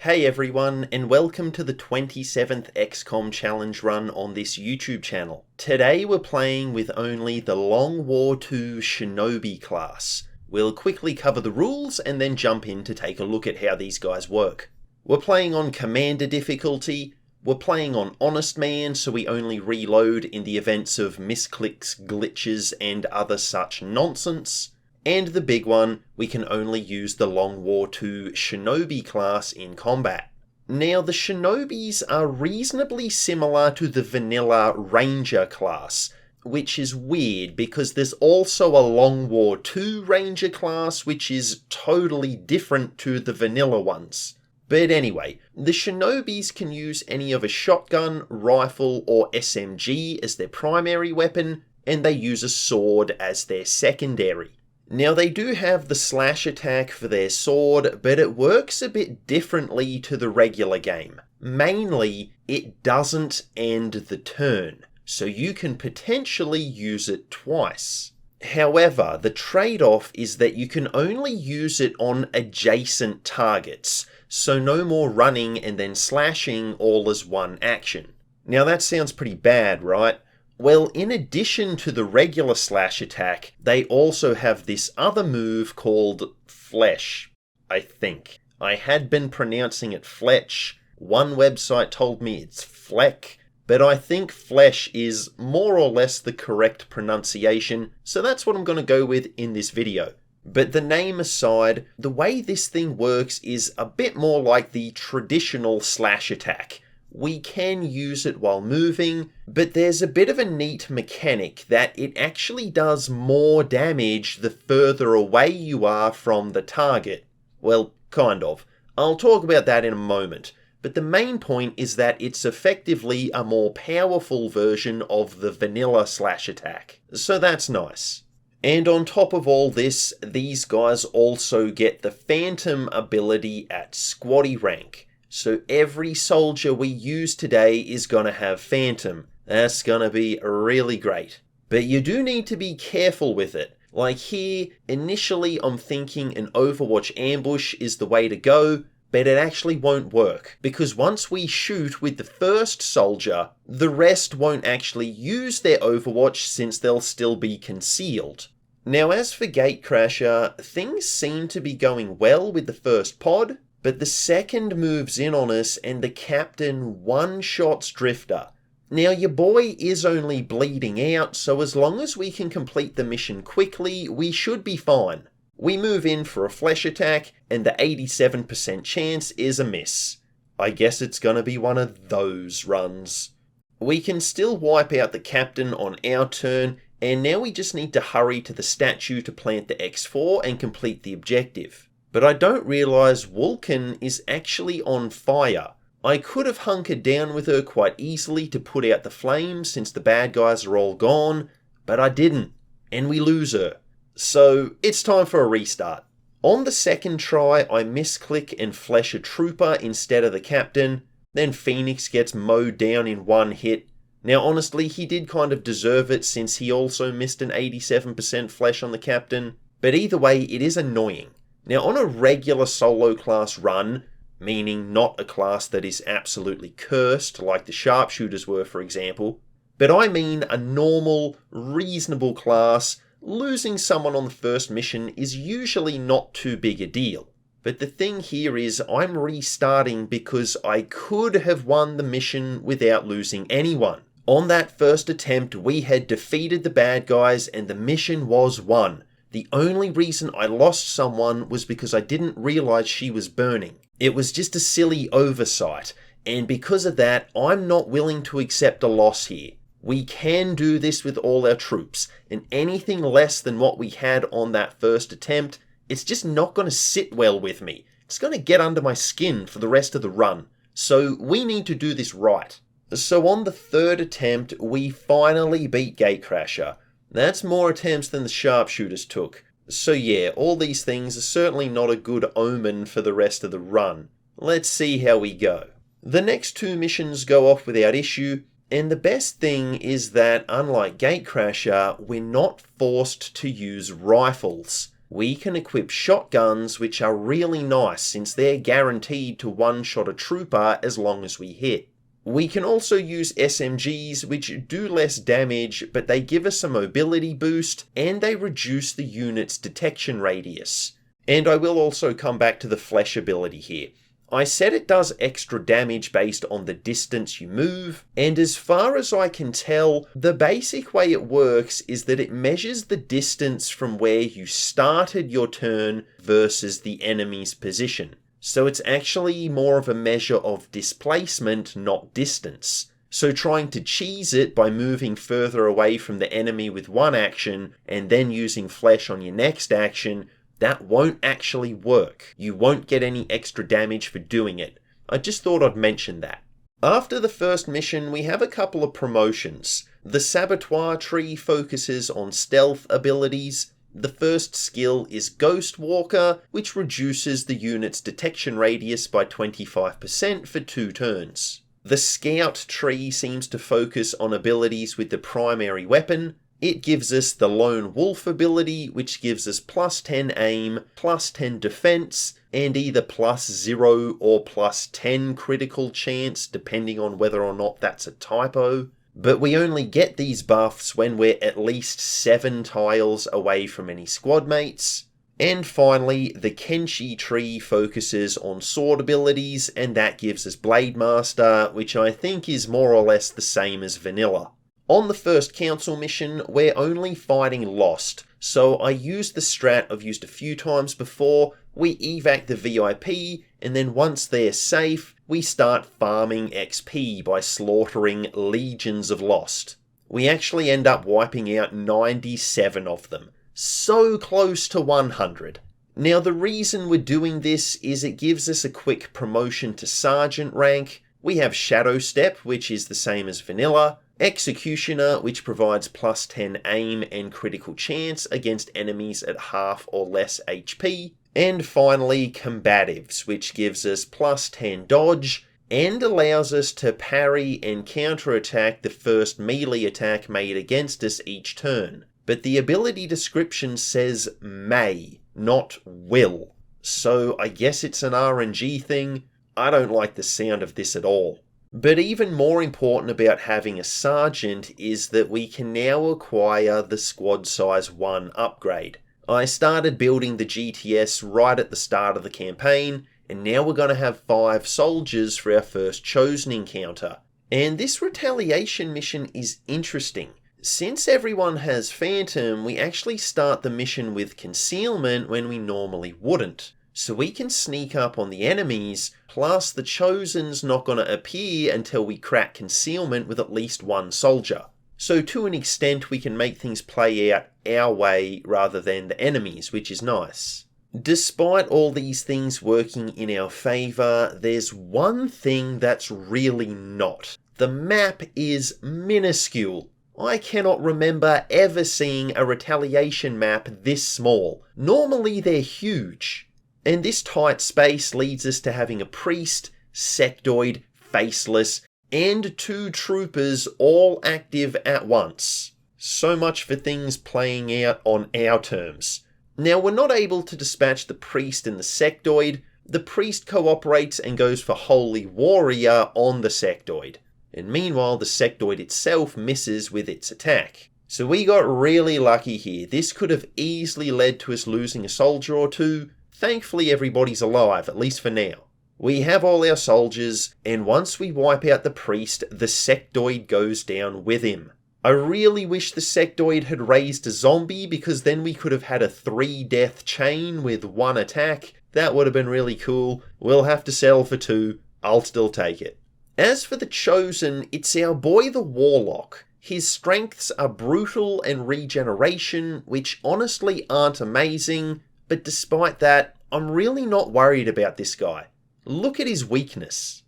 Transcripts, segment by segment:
Hey everyone, and welcome to the 27th XCOM challenge run on this YouTube channel. Today we're playing with only the LW2 Shinobi class. We'll quickly cover the rules and then jump in to take a look at how these guys work. We're playing on Commander difficulty, we're playing on Honest Man so we only reload in the events of misclicks, glitches and other such nonsense. And the big one, we can only use the LW2 Shinobi class in combat. Now the Shinobis are reasonably similar to the vanilla Ranger class, which is weird because there's also a LW2 Ranger class which is totally different to the vanilla ones. But anyway, the Shinobis can use any of a shotgun, rifle or SMG as their primary weapon, and they use a sword as their secondary. Now they do have the slash attack for their sword, but it works a bit differently to the regular game. Mainly, it doesn't end the turn, so you can potentially use it twice. However, the trade-off is that you can only use it on adjacent targets, so no more running and then slashing all as one action. Now that sounds pretty bad, right? Well, in addition to the regular slash attack, they also have this other move called Flesh, I think. I had been pronouncing it Fletch. One website told me it's Fleck, but I think Flesh is more or less the correct pronunciation, so that's what I'm going to go with in this video. But the name aside, the way this thing works is a bit more like the traditional slash attack. We can use it while moving, but there's a bit of a neat mechanic that it actually does more damage the further away you are from the target. Well, kind of. I'll talk about that in a moment, but the main point is that it's effectively a more powerful version of the vanilla slash attack. So that's nice. And on top of all this, these guys also get the Phantom ability at squatty rank. So every soldier we use today is going to have Phantom. That's going to be really great. But you do need to be careful with it. Like here, initially I'm thinking an Overwatch ambush is the way to go, but it actually won't work. Because once we shoot with the first soldier, the rest won't actually use their Overwatch since they'll still be concealed. Now as for Gatecrasher, things seem to be going well with the first pod, but the second moves in on us and the captain one-shots Drifter. Now your boy is only bleeding out, so as long as we can complete the mission quickly, we should be fine. We move in for a flesh attack, and the 87% chance is a miss. I guess it's gonna be one of those runs. We can still wipe out the captain on our turn, and now we just need to hurry to the statue to plant the X4 and complete the objective. But I don't realise Vulcan is actually on fire. I could have hunkered down with her quite easily to put out the flames since the bad guys are all gone, but I didn't, and we lose her. So it's time for a restart. On the second try, I misclick and flesh a trooper instead of the captain, then Phoenix gets mowed down in one hit. Now honestly, he did kind of deserve it since he also missed an 87% flesh on the captain, but either way, it is annoying. Now on a regular solo class run, meaning not a class that is absolutely cursed like the sharpshooters were for example, but I mean a normal, reasonable class, losing someone on the first mission is usually not too big a deal. But the thing here is I'm restarting because I could have won the mission without losing anyone. On that first attempt we had defeated the bad guys and the mission was won. The only reason I lost someone was because I didn't realise she was burning. It was just a silly oversight, and because of that, I'm not willing to accept a loss here. We can do this with all our troops, and anything less than what we had on that first attempt, it's just not going to sit well with me. It's going to get under my skin for the rest of the run. So we need to do this right. So on the third attempt, we finally beat Gatecrasher. That's more attempts than the sharpshooters took. So yeah, all these things are certainly not a good omen for the rest of the run. Let's see how we go. The next two missions go off without issue, and the best thing is that, unlike Gatecrasher, we're not forced to use rifles. we can equip shotguns, which are really nice since they're guaranteed to one-shot a trooper as long as we hit. We can also use SMGs, which do less damage, but they give us a mobility boost, and they reduce the unit's detection radius. And I will also come back to the flesh ability here. I said it does extra damage based on the distance you move, and as far as I can tell, the basic way it works is that it measures the distance from where you started your turn versus the enemy's position. So it's actually more of a measure of displacement, not distance. So trying to cheese it by moving further away from the enemy with one action and then using flesh on your next action, that won't actually work. You won't get any extra damage for doing it. I just thought I'd mention that. After the first mission, we have a couple of promotions. The Sabotage tree focuses on stealth abilities. The first skill is Ghost Walker, which reduces the unit's detection radius by 25% for 2 turns. The Scout tree seems to focus on abilities with the primary weapon. It gives us the Lone Wolf ability, which gives us plus 10 aim, plus 10 defense, and either plus 0 or plus 10 critical chance, depending on whether or not that's a typo. But we only get these buffs when we're at least 7 tiles away from any squad mates. And finally, the Kenshi tree focuses on sword abilities, and that gives us Blade Master, which I think is more or less the same as vanilla. On the first council mission, we're only fighting Lost, so I used the strat I've used a few times before. We evac the VIP, and then once they're safe, we start farming XP by slaughtering legions of Lost. We actually end up wiping out 97 of them. So close to 100. Now the reason we're doing this is it gives us a quick promotion to Sergeant rank. We have Shadow Step, which is the same as vanilla. Executioner, which provides plus 10 aim and critical chance against enemies at half or less HP. And finally, Combatives, which gives us plus 10 dodge and allows us to parry and counterattack the first melee attack made against us each turn. But the ability description says may, not will. So I guess it's an RNG thing. I don't like the sound of this at all. But even more important about having a sergeant is that we can now acquire the squad size 1 upgrade. I started building the GTS right at the start of the campaign, and now we're going to have 5 soldiers for our first chosen encounter. And this retaliation mission is interesting. Since everyone has Phantom, we actually start the mission with concealment when we normally wouldn't. So we can sneak up on the enemies, plus the Chosen's not going to appear until we crack concealment with at least 1 soldier. So to an extent we can make things play out our way rather than the enemies, which is nice. Despite all these things working in our favour, there's one thing that's really not. The map is minuscule. I cannot remember ever seeing a retaliation map this small. Normally they're huge. And this tight space leads us to having a priest, sectoid, faceless, and 2 troopers all active at once. So much for things playing out on our terms. Now we're not able to dispatch the priest and the sectoid. The priest cooperates and goes for Holy Warrior on the sectoid. And meanwhile the sectoid itself misses with its attack. So we got really lucky here. This could have easily led to us losing a soldier or 2. Thankfully everybody's alive, at least for now. We have all our soldiers, and once we wipe out the priest, the sectoid goes down with him. I really wish the sectoid had raised a zombie, because then we could have had a 3-death chain with 1 attack. That would have been really cool. We'll have to settle for 2. I'll still take it. As for the Chosen, it's our boy the Warlock. His strengths are brutal and regeneration, which honestly aren't amazing. But despite that, I'm really not worried about this guy. Look at his weakness.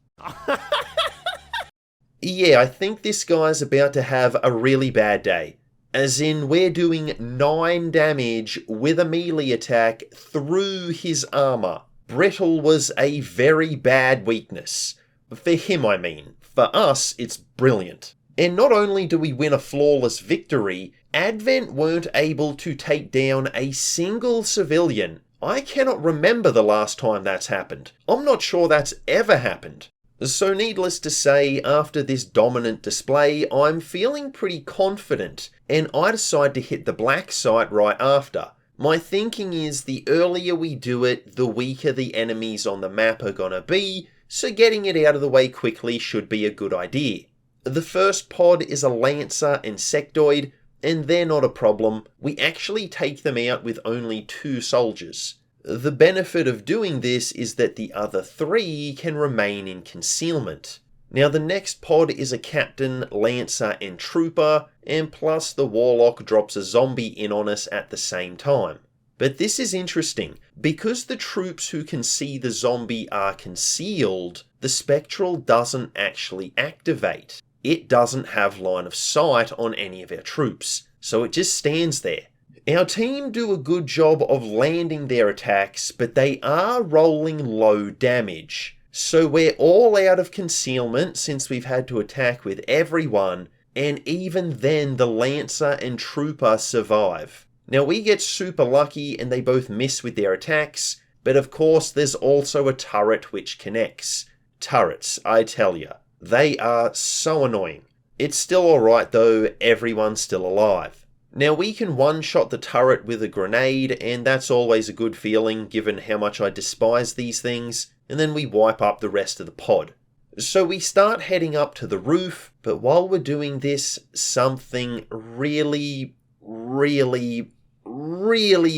Yeah, I think this guy's about to have a really bad day. As in, we're doing 9 damage with a melee attack through his armor. Brittle was a very bad weakness. For him, I mean. For us, it's brilliant. And not only do we win a flawless victory, Advent weren't able to take down a single civilian. I cannot remember the last time that's happened. I'm not sure that's ever happened. So needless to say, after this dominant display, I'm feeling pretty confident, and I decide to hit the black site right after. My thinking is the earlier we do it, the weaker the enemies on the map are gonna be, so getting it out of the way quickly should be a good idea. The first pod is a Lancer and Sectoid, and they're not a problem. We actually take them out with only 2 soldiers. The benefit of doing this is that the other 3 can remain in concealment. Now the next pod is a Captain, Lancer and Trooper, and plus the Warlock drops a zombie in on us at the same time. But this is interesting, because the troops who can see the zombie are concealed, the Spectral doesn't actually activate. It doesn't have line of sight on any of our troops, so it just stands there. Our team do a good job of landing their attacks, but they are rolling low damage. So we're all out of concealment since we've had to attack with everyone, and even then the Lancer and Trooper survive. Now we get super lucky and they both miss with their attacks, but of course there's also a turret which connects. Turrets, I tell ya, they are so annoying. It's still alright though, everyone's still alive. Now we can one-shot the turret with a grenade, and that's always a good feeling given how much I despise these things, and then we wipe up the rest of the pod. So we start heading up to the roof, but while we're doing this, something really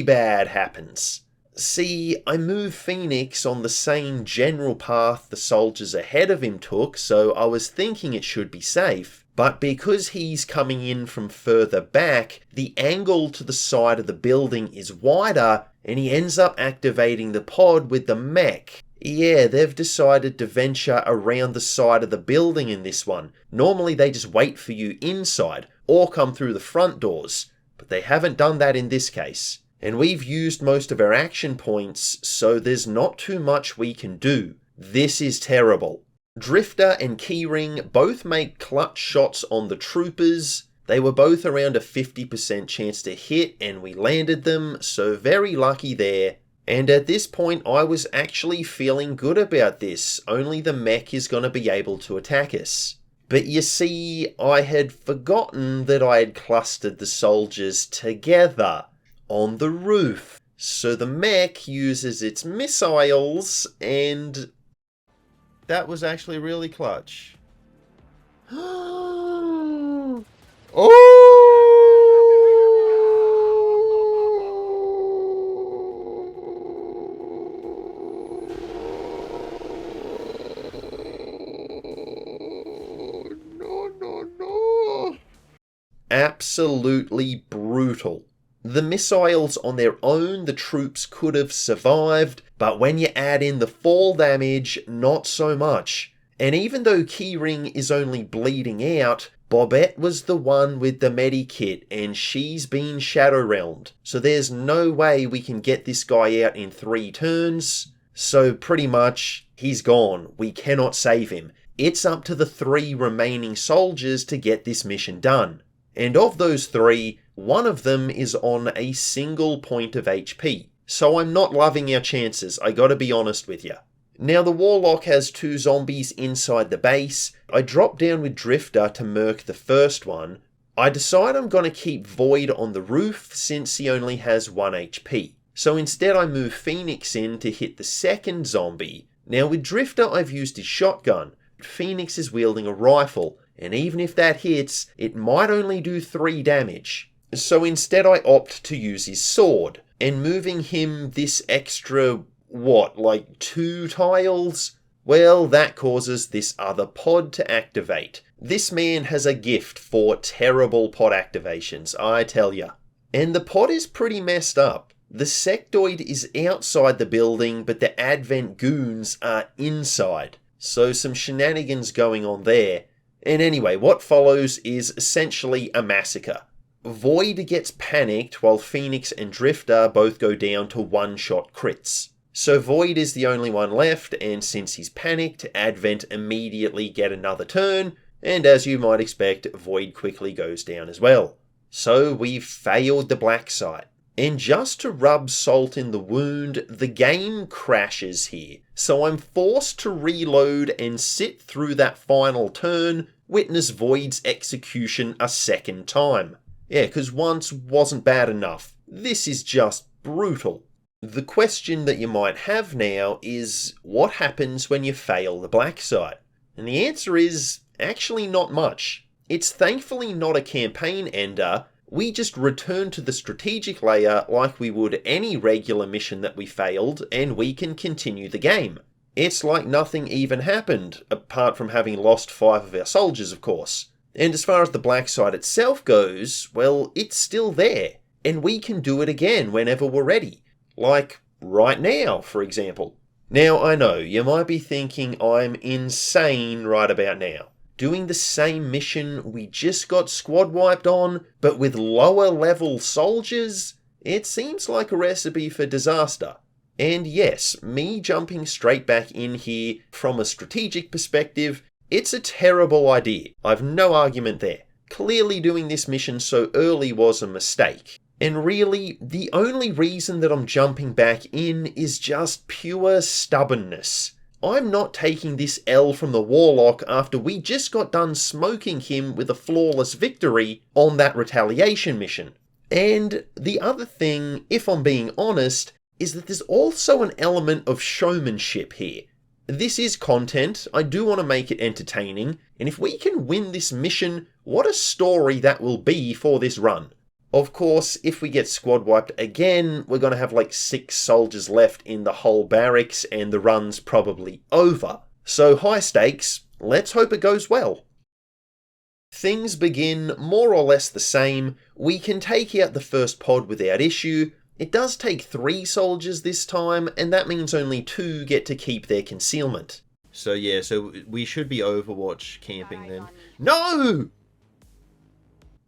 bad happens. See, I move Phoenix on the same general path the soldiers ahead of him took, so I was thinking it should be safe. But because he's coming in from further back, the angle to the side of the building is wider, and he ends up activating the pod with the mech. Yeah, they've decided to venture around the side of the building in this one. Normally they just wait for you inside, or come through the front doors, but they haven't done that in this case. And we've used most of our action points, so there's not too much we can do. This is terrible. Drifter and Keyring both make clutch shots on the troopers. They were both around a 50% chance to hit and we landed them, so very lucky there. And at this point I was actually feeling good about this, only the mech is going to be able to attack us. But you see, I had forgotten that I had clustered the soldiers together on the roof. So the mech uses its missiles and... that was actually really clutch. Oh! No. Absolutely brutal. The missiles on their own, the troops could have survived, but when you add in the fall damage, not so much. And even though Keyring is only bleeding out, Bobette was the one with the medikit and she's been Shadow Realmed. So there's no way we can get this guy out in 3 turns. So pretty much, he's gone. We cannot save him. It's up to the 3 remaining soldiers to get this mission done. And of those 3, one of them is on a single point of HP. So I'm not loving our chances, I gotta be honest with you. Now the Warlock has 2 zombies inside the base. I drop down with Drifter to murk the first one. I decide I'm gonna keep Void on the roof since he only has 1 HP. So instead I move Phoenix in to hit the second zombie. Now with Drifter I've used his shotgun. Phoenix is wielding a rifle, and even if that hits, it might only do 3 damage. So instead I opt to use his sword, and moving him this extra, like 2 tiles? Well, that causes this other pod to activate. This man has a gift for terrible pod activations, I tell ya. And the pod is pretty messed up. The sectoid is outside the building, but the Advent goons are inside. So some shenanigans going on there. And anyway, what follows is essentially a massacre. Void gets panicked while Phoenix and Drifter both go down to one-shot crits. So Void is the only one left, and since he's panicked, Advent immediately get another turn, and as you might expect, Void quickly goes down as well. So we've failed the black site. And just to rub salt in the wound, the game crashes here. So I'm forced to reload and sit through that final turn, witness Void's execution a second time. Yeah, because once wasn't bad enough. This is just brutal. The question that you might have now is, what happens when you fail the black site? And the answer is, actually not much. It's thankfully not a campaign ender. We just return to the strategic layer like we would any regular mission that we failed, and we can continue the game. It's like nothing even happened, apart from having lost 5 of our soldiers, of course. And as far as the black site itself goes, well, it's still there, and we can do it again whenever we're ready. Like right now, for example. Now, I know, you might be thinking I'm insane right about now. Doing the same mission we just got squad wiped on, but with lower level soldiers? It seems like a recipe for disaster. And yes, me jumping straight back in here from a strategic perspective, it's a terrible idea. I've no argument there. Clearly doing this mission so early was a mistake. And really, the only reason that I'm jumping back in is just pure stubbornness. I'm not taking this L from the Warlock after we just got done smoking him with a flawless victory on that retaliation mission. And the other thing, if I'm being honest, is that there's also an element of showmanship here. This is content, I do want to make it entertaining, and if we can win this mission, what a story that will be for this run. Of course, if we get squad wiped again, we're going to have like 6 soldiers left in the whole barracks and the run's probably over. So high stakes, let's hope it goes well. Things begin more or less the same. We can take out the first pod without issue. It does take 3 soldiers this time, and that means only 2 get to keep their concealment. So yeah, so we should be Overwatch camping then. No!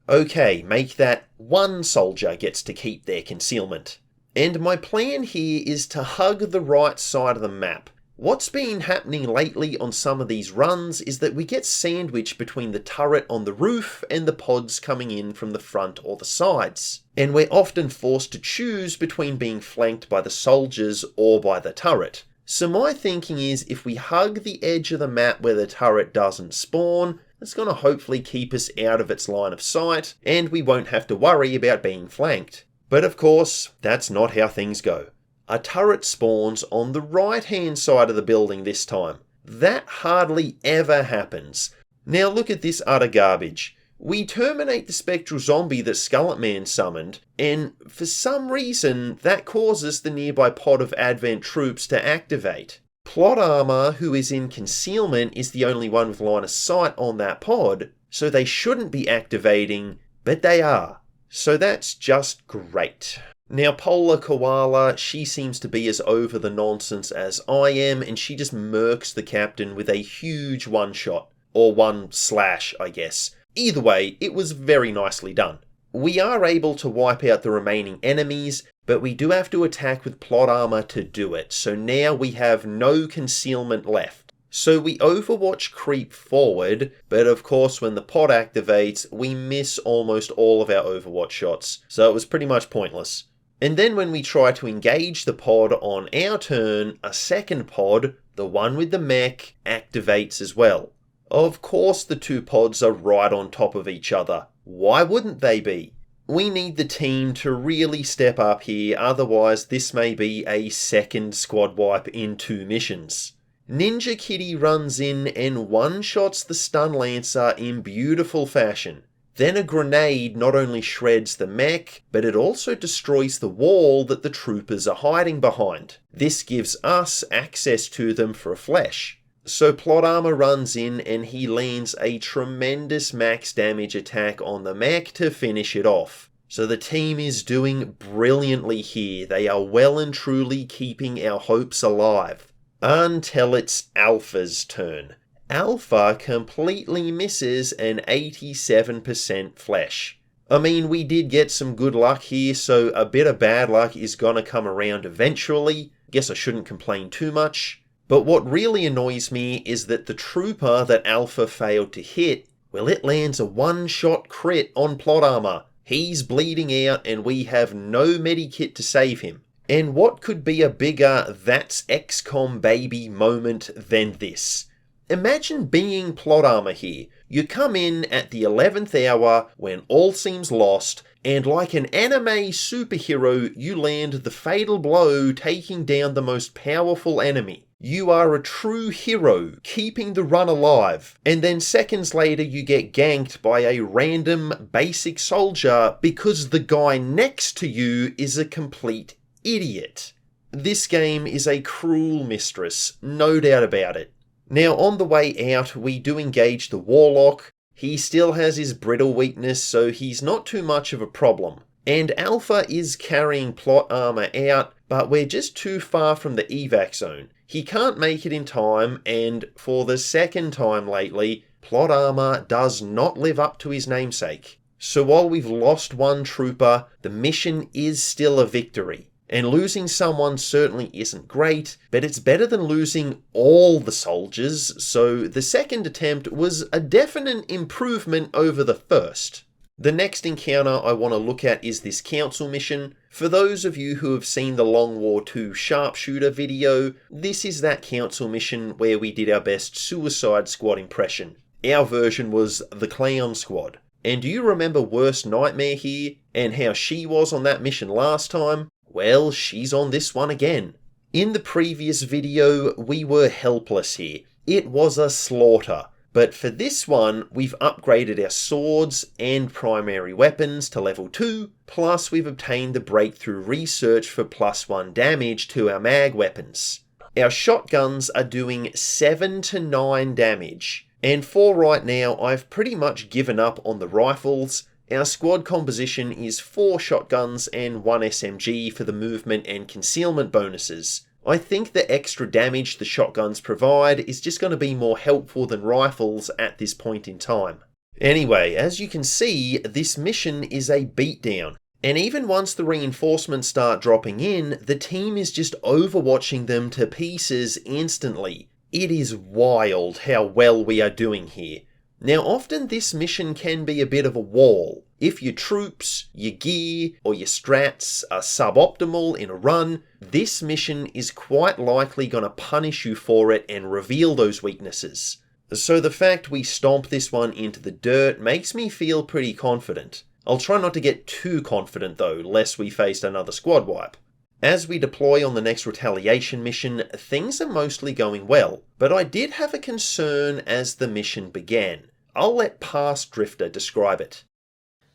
Okay, make that 1 soldier gets to keep their concealment. And my plan here is to hug the right side of the map. What's been happening lately on some of these runs is that we get sandwiched between the turret on the roof and the pods coming in from the front or the sides. And we're often forced to choose between being flanked by the soldiers or by the turret. So my thinking is if we hug the edge of the map where the turret doesn't spawn, it's going to hopefully keep us out of its line of sight, and we won't have to worry about being flanked. But of course, that's not how things go. A turret spawns on the right-hand side of the building this time. That hardly ever happens. Now look at this utter garbage. We terminate the spectral zombie that Skullet Man summoned, and for some reason that causes the nearby pod of Advent troops to activate. Plot Armor, who is in concealment, is the only one with line of sight on that pod, so they shouldn't be activating, but they are. So that's just great. Now Polar Koala, she seems to be as over the nonsense as I am, and she just murks the captain with a huge one-shot. Or one slash, I guess. Either way, it was very nicely done. We are able to wipe out the remaining enemies, but we do have to attack with plot armor to do it, so now we have no concealment left. So we Overwatch creep forward, but of course when the pod activates, we miss almost all of our Overwatch shots, so it was pretty much pointless. And then when we try to engage the pod on our turn, a second pod, the one with the mech, activates as well. Of course the 2 pods are right on top of each other. Why wouldn't they be? We need the team to really step up here, otherwise this may be a second squad wipe in 2 missions. Ninja Kitty runs in and one-shots the Stun Lancer in beautiful fashion. Then a grenade not only shreds the mech, but it also destroys the wall that the troopers are hiding behind. This gives us access to them for a flesh. So Plot Armor runs in and he lands a tremendous max damage attack on the mech to finish it off. So the team is doing brilliantly here. They are well and truly keeping our hopes alive. Until it's Alpha's turn. Alpha completely misses an 87% flesh. I mean, we did get some good luck here, so a bit of bad luck is gonna come around eventually. Guess I shouldn't complain too much. But what really annoys me is that the trooper that Alpha failed to hit, well, it lands a one-shot crit on plot armor. He's bleeding out and we have no medikit to save him. And what could be a bigger "that's XCOM baby" moment than this? Imagine being plot armor here. You come in at the 11th hour when all seems lost, and like an anime superhero, you land the fatal blow, taking down the most powerful enemy. You are a true hero, keeping the run alive, and then seconds later you get ganked by a random basic soldier because the guy next to you is a complete idiot. This game is a cruel mistress, no doubt about it. Now on the way out, we do engage the Warlock. He still has his brittle weakness, so he's not too much of a problem. And Alpha is carrying plot armor out, but we're just too far from the evac zone. He can't make it in time, and for the second time lately, plot armor does not live up to his namesake. So while we've lost one trooper, the mission is still a victory. And losing someone certainly isn't great, but it's better than losing all the soldiers, so the second attempt was a definite improvement over the first. The next encounter I want to look at is this council mission. For those of you who have seen the WotC sharpshooter video, this is that council mission where we did our best Suicide Squad impression. Our version was the Clown Squad. And do you remember Worst Nightmare here, and how she was on that mission last time? Well, she's on this one again. In the previous video, we were helpless here. It was a slaughter. But for this one, we've upgraded our swords and primary weapons to level 2, plus we've obtained the breakthrough research for +1 damage to our mag weapons. Our shotguns are doing 7 to 9 damage. And for right now, I've pretty much given up on the rifles. Our squad composition is 4 shotguns and 1 SMG for the movement and concealment bonuses. I think the extra damage the shotguns provide is just going to be more helpful than rifles at this point in time. Anyway, as you can see, this mission is a beatdown. And even once the reinforcements start dropping in, the team is just overwatching them to pieces instantly. It is wild how well we are doing here. Now often this mission can be a bit of a wall. If your troops, your gear, or your strats are suboptimal in a run, this mission is quite likely going to punish you for it and reveal those weaknesses. So the fact we stomp this one into the dirt makes me feel pretty confident. I'll try not to get too confident though, lest we face another squad wipe. As we deploy on the next retaliation mission, things are mostly going well, but I did have a concern as the mission began. I'll let Past Drifter describe it.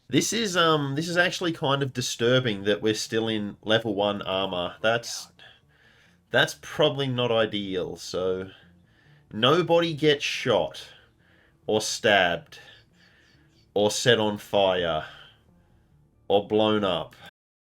This is actually kind of disturbing that we're still in level 1 armor. That's probably not ideal, so nobody gets shot, or stabbed, or set on fire, or blown up.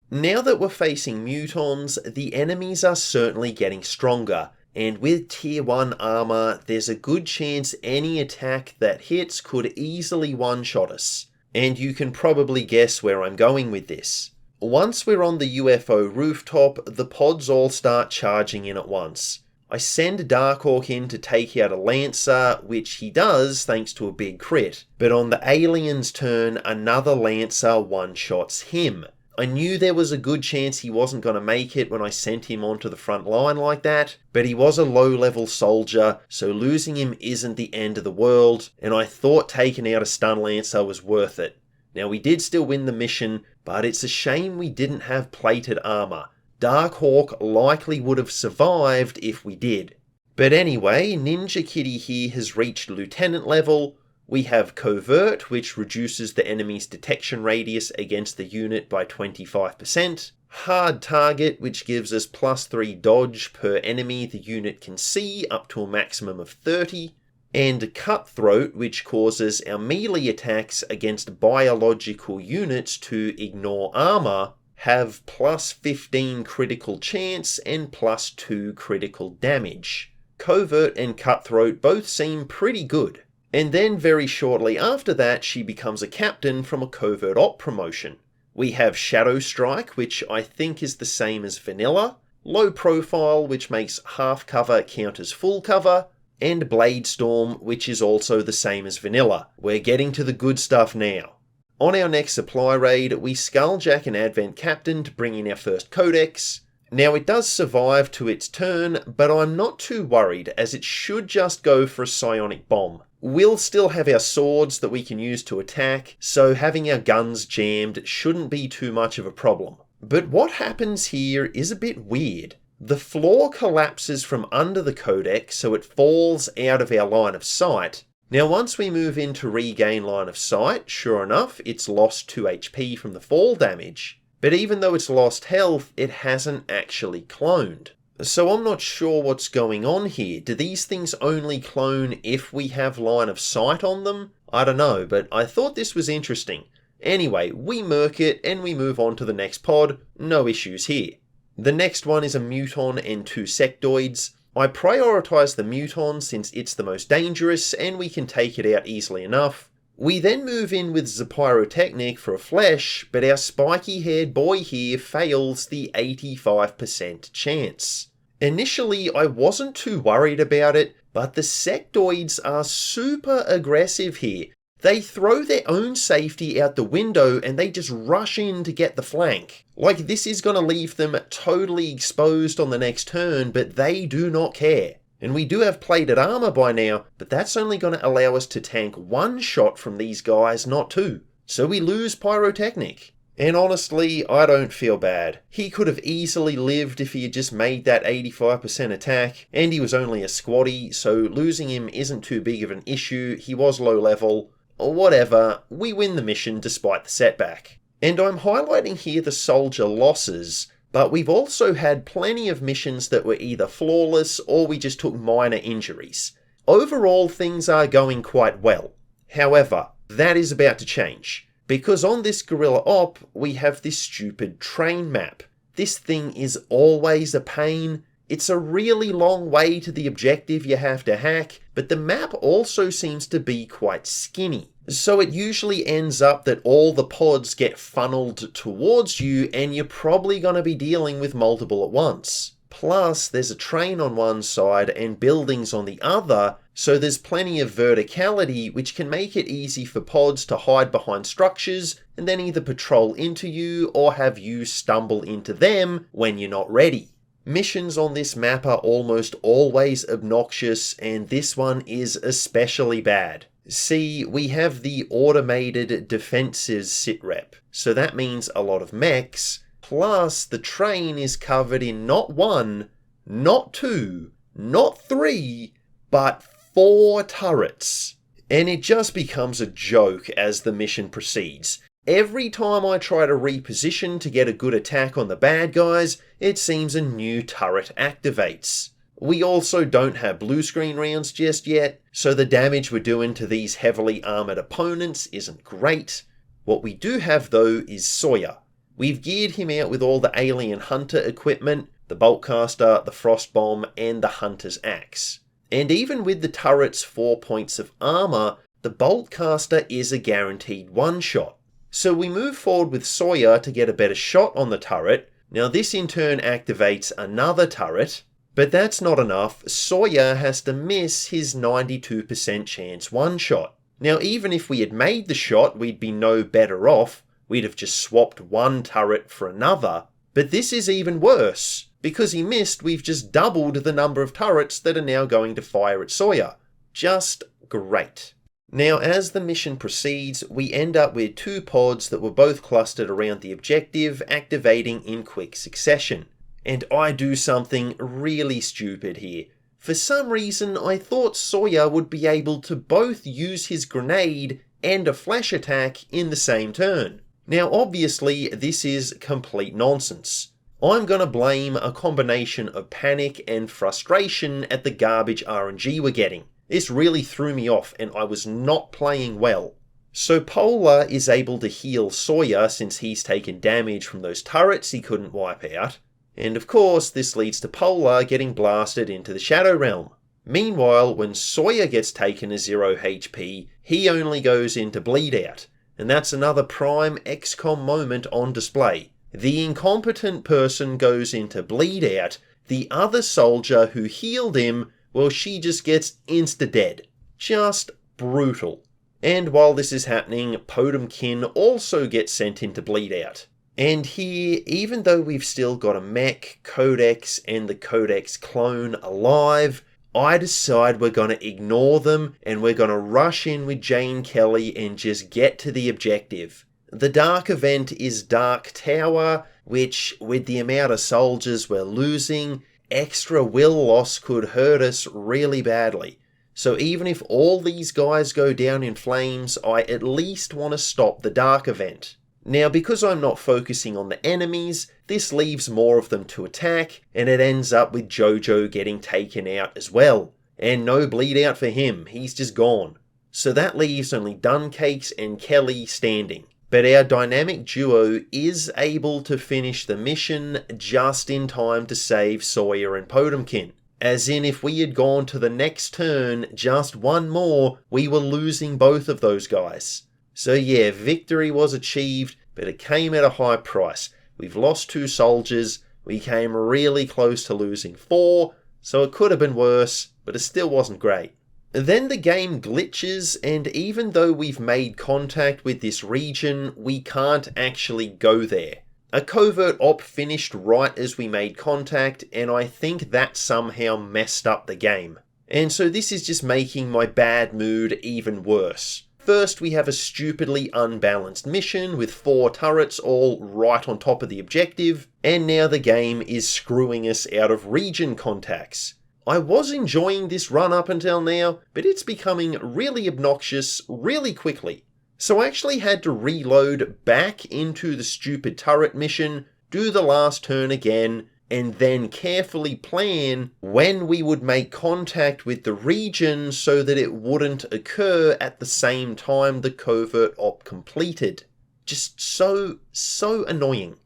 Now that we're facing mutons, the enemies are certainly getting stronger, and with tier 1 armor, there's a good chance any attack that hits could easily one-shot us. And you can probably guess where I'm going with this. Once we're on the UFO rooftop, the pods all start charging in at once. I send Darkhawk in to take out a Lancer, which he does thanks to a big crit. But on the alien's turn, another Lancer one-shots him. I knew there was a good chance he wasn't going to make it when I sent him onto the front line like that, but he was a low-level soldier, so losing him isn't the end of the world, and I thought taking out a stun lancer was worth it. Now we did still win the mission, but it's a shame we didn't have plated armor. Darkhawk likely would have survived if we did. But anyway, Ninja Kitty here has reached lieutenant level. We have Covert, which reduces the enemy's detection radius against the unit by 25%. Hard Target, which gives us +3 dodge per enemy the unit can see, up to a maximum of 30. And Cutthroat, which causes our melee attacks against biological units to ignore armor, have +15 critical chance and +2 critical damage. Covert and Cutthroat both seem pretty good. And then very shortly after that, she becomes a captain from a Covert Op promotion. We have Shadow Strike, which I think is the same as Vanilla. low profile, which makes half cover count as full cover, and Blade Storm, which is also the same as vanilla. We're getting to the good stuff now. On our next supply raid, we Skulljack an Advent Captain to bring in our first Codex. Now it does survive to its turn, but I'm not too worried as it should just go for a Psionic Bomb. We'll still have our swords that we can use to attack, so having our guns jammed shouldn't be too much of a problem. But what happens here is a bit weird. The floor collapses from under the Codex, so it falls out of our line of sight. Now once we move in to regain line of sight, sure enough, it's lost 2 HP from the fall damage. But even though it's lost health, it hasn't actually cloned. So I'm not sure what's going on here. Do these things only clone if we have line of sight on them? I don't know, but I thought this was interesting. Anyway, we murk it and we move on to the next pod. No issues here. The next one is a Muton and 2 Sectoids. I prioritise the Muton since it's the most dangerous and we can take it out easily enough. We then move in with the Pyrotechnic for a flesh, but our spiky-haired boy here fails the 85% chance. Initially, I wasn't too worried about it, but the Sectoids are super aggressive here. They throw their own safety out the window and they just rush in to get the flank. Like this is going to leave them totally exposed on the next turn, but they do not care. And we do have plated armor by now, but that's only going to allow us to tank 1 shot from these guys, not 2. So we lose Pyrotechnic. And honestly, I don't feel bad. He could have easily lived if he had just made that 85% attack, and he was only a squatty, so losing him isn't too big of an issue. He was low level. Whatever, we win the mission despite the setback. And I'm highlighting here the soldier losses, but we've also had plenty of missions that were either flawless or we just took minor injuries. Overall, things are going quite well. However, that is about to change, because on this guerrilla op, we have this stupid train map. This thing is always a pain. It's a really long way to the objective you have to hack, but the map also seems to be quite skinny. So it usually ends up that all the pods get funneled towards you and you're probably going to be dealing with multiple at once. Plus, there's a train on one side and buildings on the other, so there's plenty of verticality which can make it easy for pods to hide behind structures and then either patrol into you or have you stumble into them when you're not ready. Missions on this map are almost always obnoxious, and this one is especially bad. See, we have the automated defenses sitrep, so that means a lot of mechs, plus the train is covered in not 1, not 2, not 3, but 4 turrets. And it just becomes a joke as the mission proceeds. Every time I try to reposition to get a good attack on the bad guys, it seems a new turret activates. We also don't have blue screen rounds just yet, so the damage we're doing to these heavily armoured opponents isn't great. What we do have though is Sawyer. We've geared him out with all the alien hunter equipment, the boltcaster, the frost bomb, and the hunter's axe. And even with the turret's 4 points of armour, the boltcaster is a guaranteed one-shot. So we move forward with Sawyer to get a better shot on the turret. Now this in turn activates another turret, but that's not enough. Sawyer has to miss his 92% chance one-shot. Now even if we had made the shot, we'd be no better off. We'd have just swapped one turret for another. But this is even worse. Because he missed, we've just doubled the number of turrets that are now going to fire at Sawyer. Just great. Now, as the mission proceeds, we end up with 2 pods that were both clustered around the objective, activating in quick succession. And I do something really stupid here. For some reason, I thought Sawyer would be able to both use his grenade and a flash attack in the same turn. Now, obviously, this is complete nonsense. I'm going to blame a combination of panic and frustration at the garbage RNG we're getting. This really threw me off and I was not playing well. So Polar is able to heal Sawyer since he's taken damage from those turrets he couldn't wipe out. And of course this leads to Polar getting blasted into the Shadow Realm. Meanwhile, when Sawyer gets taken to 0 HP, he only goes into bleed out. And that's another prime XCOM moment on display. The incompetent person goes into bleed out. The other soldier who healed him, well, she just gets insta-dead. Just brutal. And while this is happening, Potemkin also gets sent into bleed out. And here, even though we've still got a mech, Codex, and the Codex clone alive, I decide we're going to ignore them and we're going to rush in with Jane Kelly and just get to the objective. The dark event is Dark Tower, which, with the amount of soldiers we're losing, extra will loss could hurt us really badly. So even if all these guys go down in flames, I at least want to stop the dark event. Now, because I'm not focusing on the enemies, this leaves more of them to attack, and it ends up with Jojo getting taken out as well. And no bleed out for him, he's just gone. So that leaves only Duncakes and Kelly standing. But our dynamic duo is able to finish the mission just in time to save Sawyer and Potemkin. As in, if we had gone to the next turn, just one more, we were losing both of those guys. So yeah, victory was achieved, but it came at a high price. We've lost 2 soldiers, we came really close to losing 4, so it could have been worse, but it still wasn't great. Then the game glitches, and even though we've made contact with this region, we can't actually go there. A covert op finished right as we made contact, and I think that somehow messed up the game. And so this is just making my bad mood even worse. First, we have a stupidly unbalanced mission with 4 turrets all right on top of the objective, and now the game is screwing us out of region contacts. I was enjoying this run up until now, but it's becoming really obnoxious really quickly. So I actually had to reload back into the stupid turret mission, do the last turn again, and then carefully plan when we would make contact with the region so that it wouldn't occur at the same time the covert op completed. Just so annoying.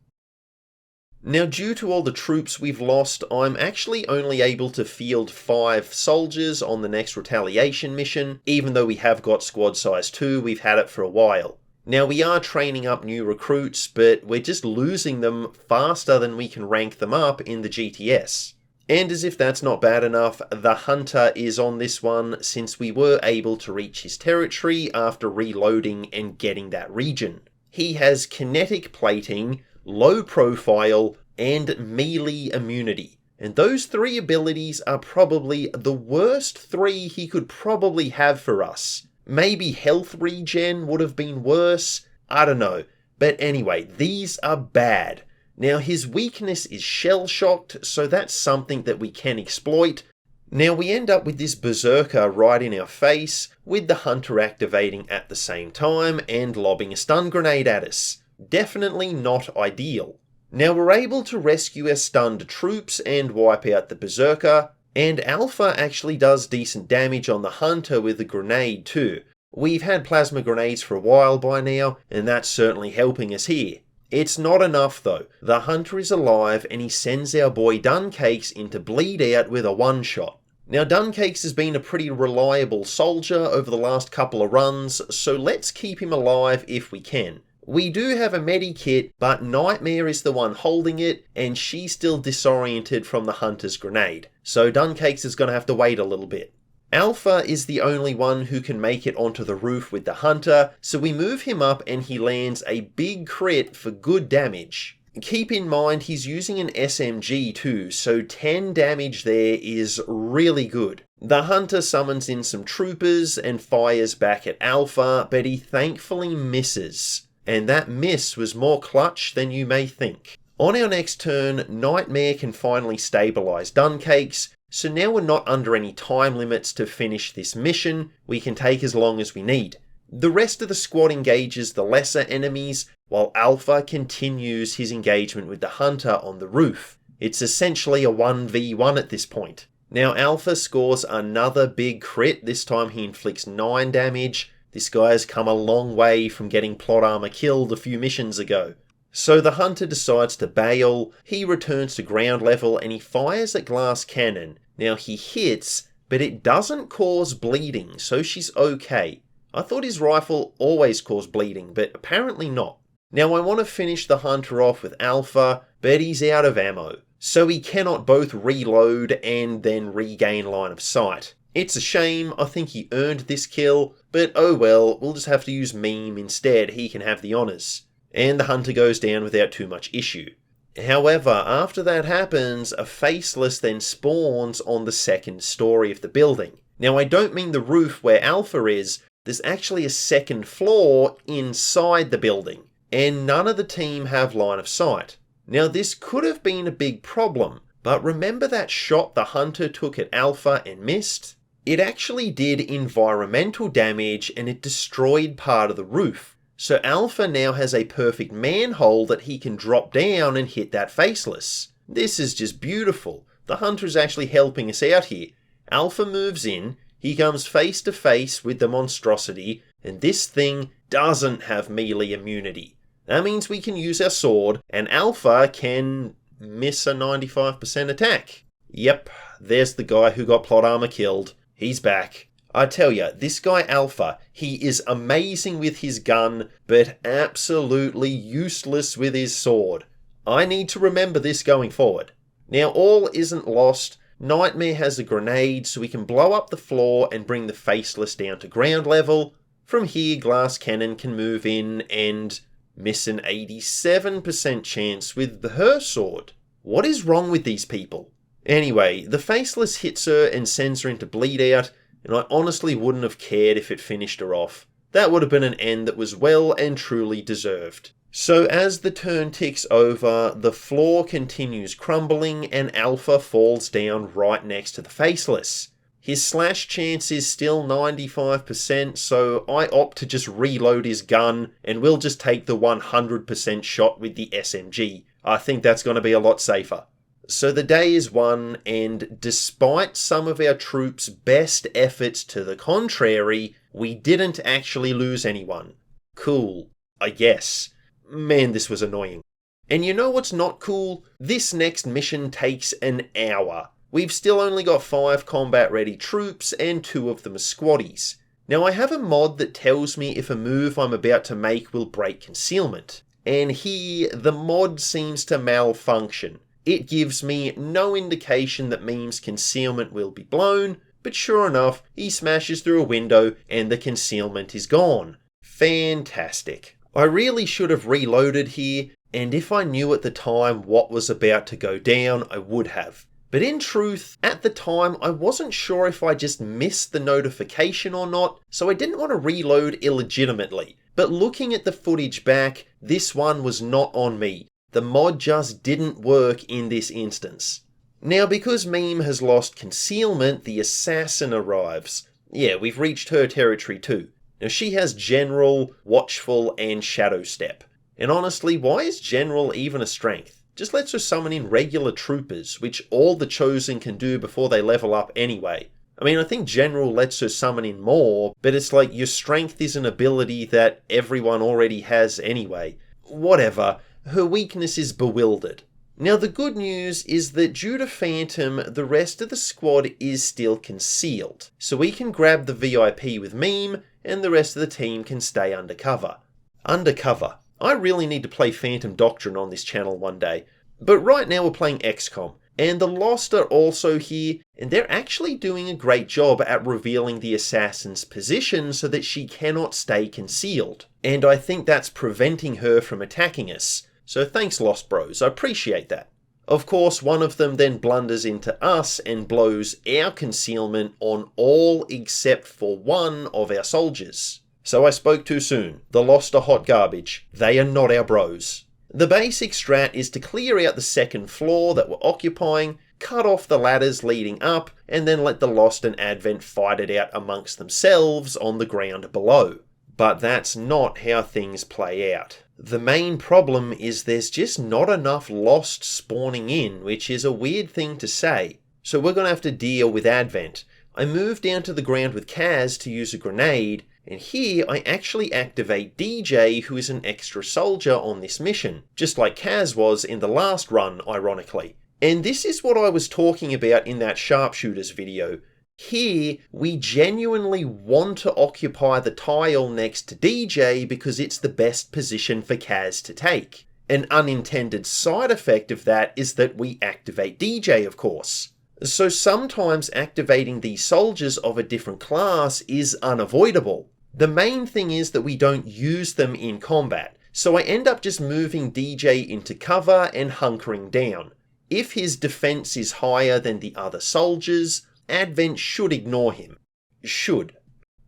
Now, due to all the troops we've lost, I'm actually only able to field 5 soldiers on the next retaliation mission, even though we have got squad size 2, we've had it for a while. Now, we are training up new recruits, but we're just losing them faster than we can rank them up in the GTS. And as if that's not bad enough, the Hunter is on this one since we were able to reach his territory after reloading and getting that region. He has kinetic plating, low profile, and melee immunity. And those 3 abilities are probably the worst 3 he could probably have for us. Maybe health regen would have been worse, I don't know. But anyway, these are bad. Now his weakness is shell-shocked, so that's something that we can exploit. Now we end up with this berserker right in our face, with the Hunter activating at the same time and lobbing a stun grenade at us. Definitely not ideal. Now we're able to rescue our stunned troops and wipe out the berserker, and Alpha actually does decent damage on the Hunter with a grenade too. We've had plasma grenades for a while by now, and that's certainly helping us here. It's not enough though. The Hunter is alive and he sends our boy Duncakes into bleed out with a one-shot. Now Duncakes has been a pretty reliable soldier over the last couple of runs, so let's keep him alive if we can. We do have a medikit, but Nightmare is the one holding it, and she's still disoriented from the Hunter's grenade, so Duncakes is going to have to wait a little bit. Alpha is the only one who can make it onto the roof with the Hunter, so we move him up and he lands a big crit for good damage. Keep in mind he's using an SMG too, so 10 damage there is really good. The Hunter summons in some troopers and fires back at Alpha, but he thankfully misses. And that miss was more clutch than you may think. On our next turn, Nightmare can finally stabilise Duncakes, so now we're not under any time limits to finish this mission, we can take as long as we need. The rest of the squad engages the lesser enemies, while Alpha continues his engagement with the Hunter on the roof. It's essentially a 1v1 at this point. Now Alpha scores another big crit, this time he inflicts 9 damage. This guy has come a long way from getting plot armor killed a few missions ago. So the Hunter decides to bail, he returns to ground level and he fires a glass cannon. Now he hits, but it doesn't cause bleeding, so she's okay. I thought his rifle always caused bleeding, but apparently not. Now I want to finish the hunter off with Alpha, but he's out of ammo, so he cannot both reload and then regain line of sight. It's a shame, I think he earned this kill, but oh well, we'll just have to use Meme instead, he can have the honours. And the hunter goes down without too much issue. However, after that happens, a Faceless then spawns on the second story of the building. Now I don't mean the roof where Alpha is, there's actually a second floor inside the building, and none of the team have line of sight. Now this could have been a big problem, but remember that shot the hunter took at Alpha and missed? It actually did environmental damage and it destroyed part of the roof. So Alpha now has a perfect manhole that he can drop down and hit that Faceless. This is just beautiful. The hunter is actually helping us out here. Alpha moves in, he comes face to face with the monstrosity, and this thing doesn't have melee immunity. That means we can use our sword, and Alpha can miss a 95% attack. Yep, there's the guy who got plot armor killed. He's back. I tell ya, this guy Alpha, he is amazing with his gun, but absolutely useless with his sword. I need to remember this going forward. Now all isn't lost. Nightmare has a grenade so we can blow up the floor and bring the Faceless down to ground level. From here, Glass Cannon can move in and miss an 87% chance with her sword. What is wrong with these people? Anyway, the Faceless hits her and sends her into bleed out, and I honestly wouldn't have cared if it finished her off. That would have been an end that was well and truly deserved. So as the turn ticks over, the floor continues crumbling and Alpha falls down right next to the Faceless. His slash chance is still 95%, so I opt to just reload his gun and we'll just take the 100% shot with the SMG. I think that's going to be a lot safer. So the day is won, and despite some of our troops' best efforts to the contrary, we didn't actually lose anyone. Cool, I guess. Man, this was annoying. And you know what's not cool? This next mission takes an hour. We've still only got 5 combat-ready troops, and 2 of them are squaddies. Now I have a mod that tells me if a move I'm about to make will break concealment. And here, the mod seems to malfunction. It gives me no indication that Meme's concealment will be blown, but sure enough, he smashes through a window and the concealment is gone. Fantastic. I really should have reloaded here, and if I knew at the time what was about to go down, I would have. But in truth, at the time, I wasn't sure if I just missed the notification or not, so I didn't want to reload illegitimately. But looking at the footage back, this one was not on me. The mod just didn't work in this instance. Now, because Meme has lost concealment, the assassin arrives. Yeah, we've reached her territory too. Now, she has General, Watchful, and Shadow Step. And honestly, why is General even a strength? Just lets her summon in regular troopers, which all the Chosen can do before they level up anyway. I mean, I think General lets her summon in more, but it's like your strength is an ability that everyone already has anyway. Whatever. Her weakness is Bewildered. Now the good news is that due to Phantom, the rest of the squad is still concealed, so we can grab the VIP with Meme, and the rest of the team can stay undercover. Undercover. I really need to play Phantom Doctrine on this channel one day, but right now we're playing XCOM, and the Lost are also here, and they're actually doing a great job at revealing the assassin's position so that she cannot stay concealed, and I think that's preventing her from attacking us. So thanks Lost Bros, I appreciate that. Of course, one of them then blunders into us and blows our concealment on all except for one of our soldiers. So I spoke too soon. The Lost are hot garbage. They are not our bros. The basic strat is to clear out the second floor that we're occupying, cut off the ladders leading up, and then let the Lost and Advent fight it out amongst themselves on the ground below. But that's not how things play out. The main problem is there's just not enough Lost spawning in, which is a weird thing to say. So we're going to have to deal with Advent. I move down to the ground with Kaz to use a grenade, and here I actually activate DJ, who is an extra soldier on this mission, just like Kaz was in the last run, ironically. And this is what I was talking about in that sharpshooters video. Here, we genuinely want to occupy the tile next to DJ because it's the best position for Kaz to take. An unintended side effect of that is that we activate DJ, of course. So sometimes activating these soldiers of a different class is unavoidable. The main thing is that we don't use them in combat, so I end up just moving DJ into cover and hunkering down. If his defense is higher than the other soldiers, Advent should ignore him. Should.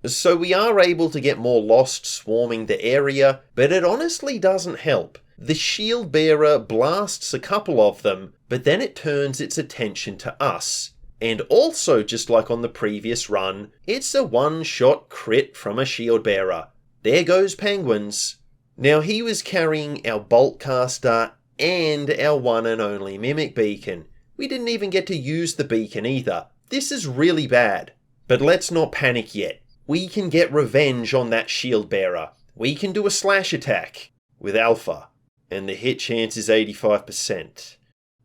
So we are able to get more Lost swarming the area, but it honestly doesn't help. The shield bearer blasts a couple of them, but then it turns its attention to us. And also, just like on the previous run, it's a one-shot crit from a shield bearer. There goes Penguins. Now he was carrying our bolt caster and our one and only mimic beacon. We didn't even get to use the beacon either. This is really bad. But let's not panic yet. We can get revenge on that shield bearer. We can do a slash attack with Alpha. And the hit chance is 85%.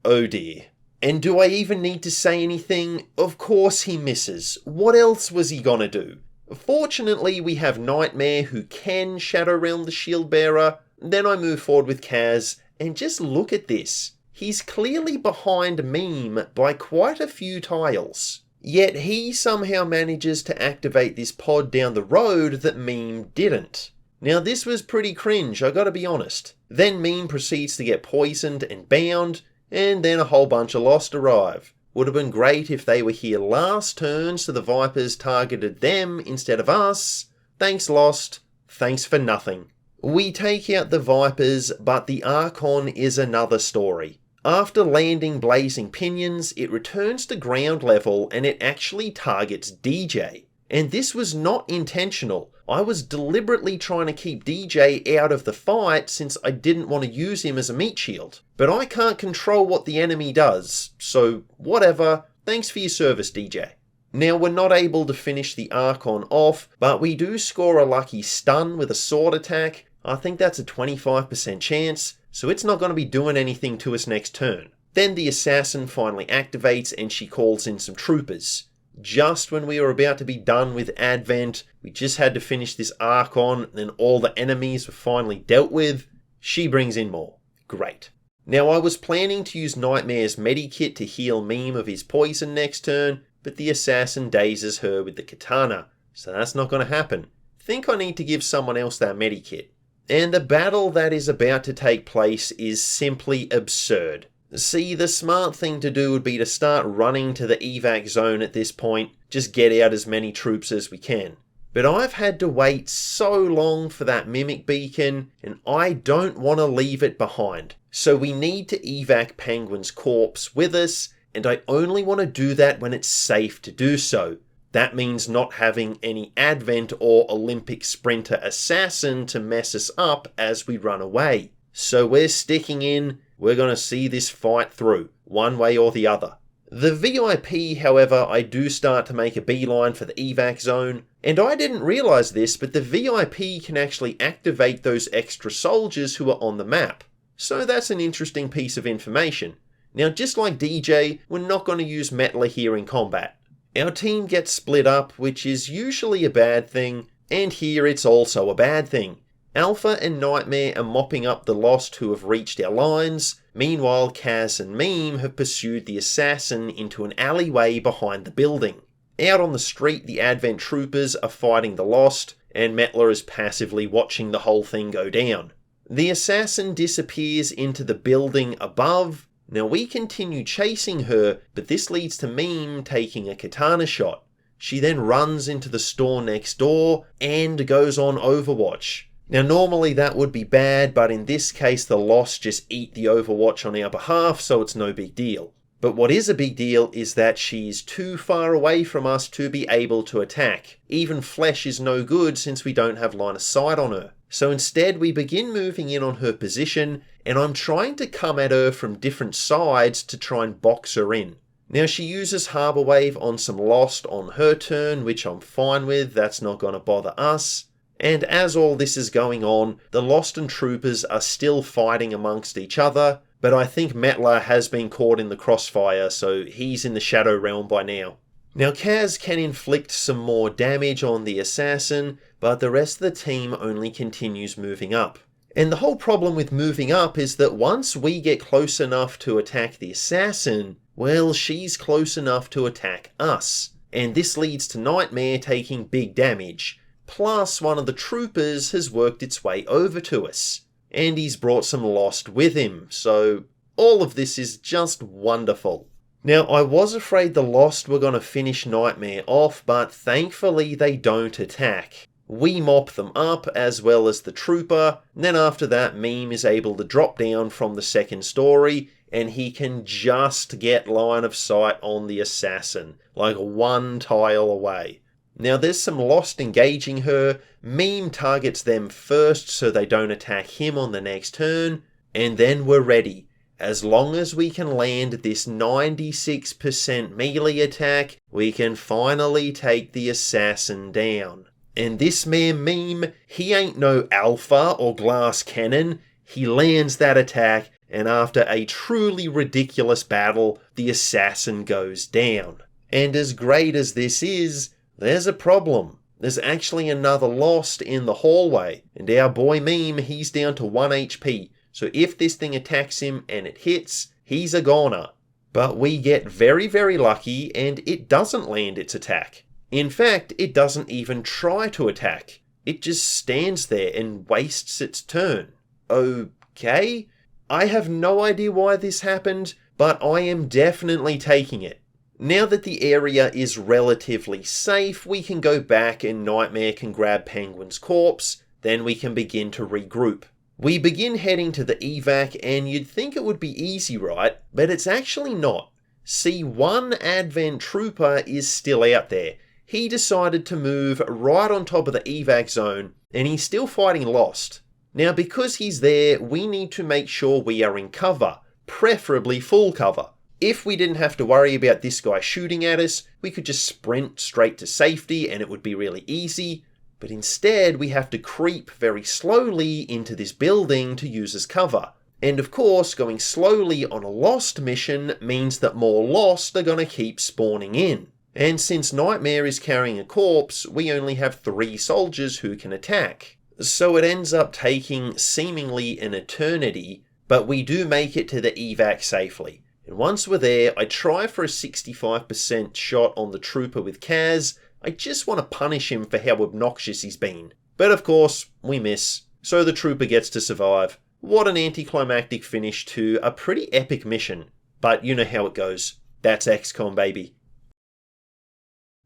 Oh dear. And do I even need to say anything? Of course he misses. What else was he gonna do? Fortunately, we have Nightmare who can Shadow Realm the shield bearer. Then I move forward with Kaz, and just look at this. He's clearly behind Meme by quite a few tiles. Yet he somehow manages to activate this pod down the road that Meme didn't. Now this was pretty cringe, I gotta be honest. Then Meme proceeds to get poisoned and bound, and then a whole bunch of Lost arrive. Would have been great if they were here last turn so the Vipers targeted them instead of us. Thanks Lost, thanks for nothing. We take out the Vipers, but the Archon is another story. After landing Blazing Pinions, it returns to ground level and it actually targets DJ. And this was not intentional. I was deliberately trying to keep DJ out of the fight since I didn't want to use him as a meat shield. But I can't control what the enemy does, so whatever, thanks for your service DJ. Now we're not able to finish the Archon off, but we do score a lucky stun with a sword attack. I think that's a 25% chance, so it's not going to be doing anything to us next turn. Then the assassin finally activates and she calls in some troopers. Just when we were about to be done with Advent, we just had to finish this Archon, and then all the enemies were finally dealt with. She brings in more. Great. Now I was planning to use Nightmare's medikit to heal Meme of his poison next turn, but the assassin dazes her with the katana, so that's not going to happen. Think I need to give someone else that medikit. And the battle that is about to take place is simply absurd. See, the smart thing to do would be to start running to the evac zone at this point, just get out as many troops as we can. But I've had to wait so long for that mimic beacon, and I don't want to leave it behind. So we need to evac Penguin's corpse with us, and I only want to do that when it's safe to do so. That means not having any Advent or Olympic sprinter assassin to mess us up as we run away. So we're sticking in, we're going to see this fight through, one way or the other. The VIP, however, I do start to make a beeline for the evac zone, and I didn't realise this, but the VIP can actually activate those extra soldiers who are on the map. So that's an interesting piece of information. Now just like DJ, we're not going to use Metla here in combat. Our team gets split up, which is usually a bad thing, and here it's also a bad thing. Alpha and Nightmare are mopping up the Lost who have reached our lines. Meanwhile, Kaz and Meme have pursued the assassin into an alleyway behind the building. Out on the street, the Advent troopers are fighting the Lost, and Metla is passively watching the whole thing go down. The assassin disappears into the building above. Now we continue chasing her, but this leads to Meme taking a katana shot. She then runs into the store next door and goes on Overwatch. Now normally that would be bad, but in this case the Lost just eat the Overwatch on our behalf, so it's no big deal. But what is a big deal is that she's too far away from us to be able to attack. Even flesh is no good since we don't have line of sight on her. So instead we begin moving in on her position, and I'm trying to come at her from different sides to try and box her in. Now she uses Harbour Wave on some Lost on her turn, which I'm fine with, that's not going to bother us. And as all this is going on, the Lost and Troopers are still fighting amongst each other, but I think Metla has been caught in the crossfire, so he's in the Shadow Realm by now. Now Kaz can inflict some more damage on the assassin, but the rest of the team only continues moving up. And the whole problem with moving up is that once we get close enough to attack the assassin, well, she's close enough to attack us. And this leads to Nightmare taking big damage. Plus, one of the troopers has worked its way over to us. And he's brought some Lost with him, so all of this is just wonderful. Now, I was afraid the Lost were going to finish Nightmare off, but thankfully they don't attack. We mop them up, as well as the trooper, and then after that Meme is able to drop down from the second story, and he can just get line of sight on the assassin, like one tile away. Now there's some Lost engaging her, Meme targets them first so they don't attack him on the next turn, and then we're ready. As long as we can land this 96% melee attack, we can finally take the assassin down. And this man Meme, he ain't no alpha or glass cannon. He lands that attack, and after a truly ridiculous battle, the assassin goes down. And as great as this is, there's a problem. There's actually another Lost in the hallway, and our boy Meme, he's down to 1 HP. So if this thing attacks him and it hits, he's a goner. But we get very, very lucky and it doesn't land its attack. In fact, it doesn't even try to attack. It just stands there and wastes its turn. Okay? I have no idea why this happened, but I am definitely taking it. Now that the area is relatively safe, we can go back and Nightmare can grab Penguin's corpse, then we can begin to regroup. We begin heading to the evac, and you'd think it would be easy, right? But it's actually not. See, one Advent trooper is still out there. He decided to move right on top of the evac zone, and he's still fighting Lost. Now, because he's there, we need to make sure we are in cover, preferably full cover. If we didn't have to worry about this guy shooting at us, we could just sprint straight to safety, and it would be really easy. But instead, we have to creep very slowly into this building to use as cover. And of course, going slowly on a Lost mission means that more Lost are going to keep spawning in. And since Nightmare is carrying a corpse, we only have 3 soldiers who can attack. So it ends up taking seemingly an eternity, but we do make it to the evac safely. And once we're there, I try for a 65% shot on the trooper with Kaz. I just want to punish him for how obnoxious he's been. But of course, we miss, so the trooper gets to survive. What an anticlimactic finish to a pretty epic mission. But you know how it goes. That's XCOM, baby.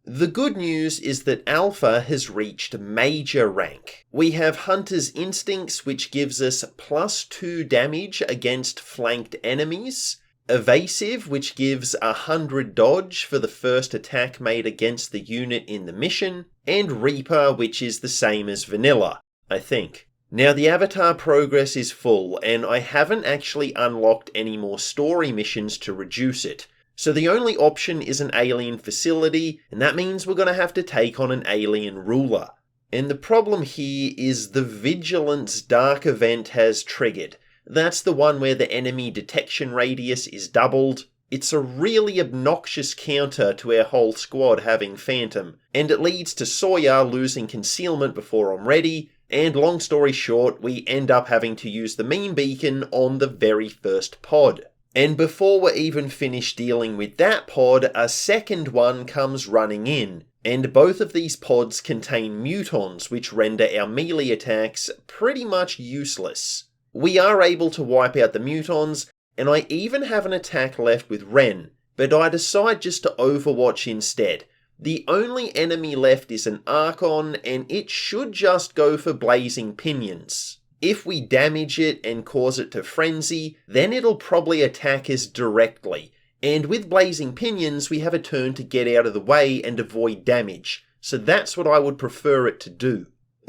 The good news is that Alpha has reached major rank. We have Hunter's Instincts, which gives us +2 damage against flanked enemies. Evasive, which gives 100 dodge for the first attack made against the unit in the mission, and Reaper, which is the same as Vanilla, I think. Now the avatar progress is full, and I haven't actually unlocked any more story missions to reduce it. So the only option is an alien facility, and that means we're going to have to take on an alien ruler. And the problem here is the Vigilance Dark event has triggered. That's the one where the enemy detection radius is doubled. It's a really obnoxious counter to our whole squad having Phantom, and it leads to Sawyer losing concealment before I'm ready, and long story short, we end up having to use the meme beacon on the very first pod. And before we're even finished dealing with that pod, a second one comes running in, and both of these pods contain mutons which render our melee attacks pretty much useless. We are able to wipe out the mutons, and I even have an attack left with Ren, but I decide just to Overwatch instead. The only enemy left is an Archon, and it should just go for Blazing Pinions. If we damage it and cause it to frenzy, then it'll probably attack us directly, and with Blazing Pinions we have a turn to get out of the way and avoid damage, so that's what I would prefer it to do.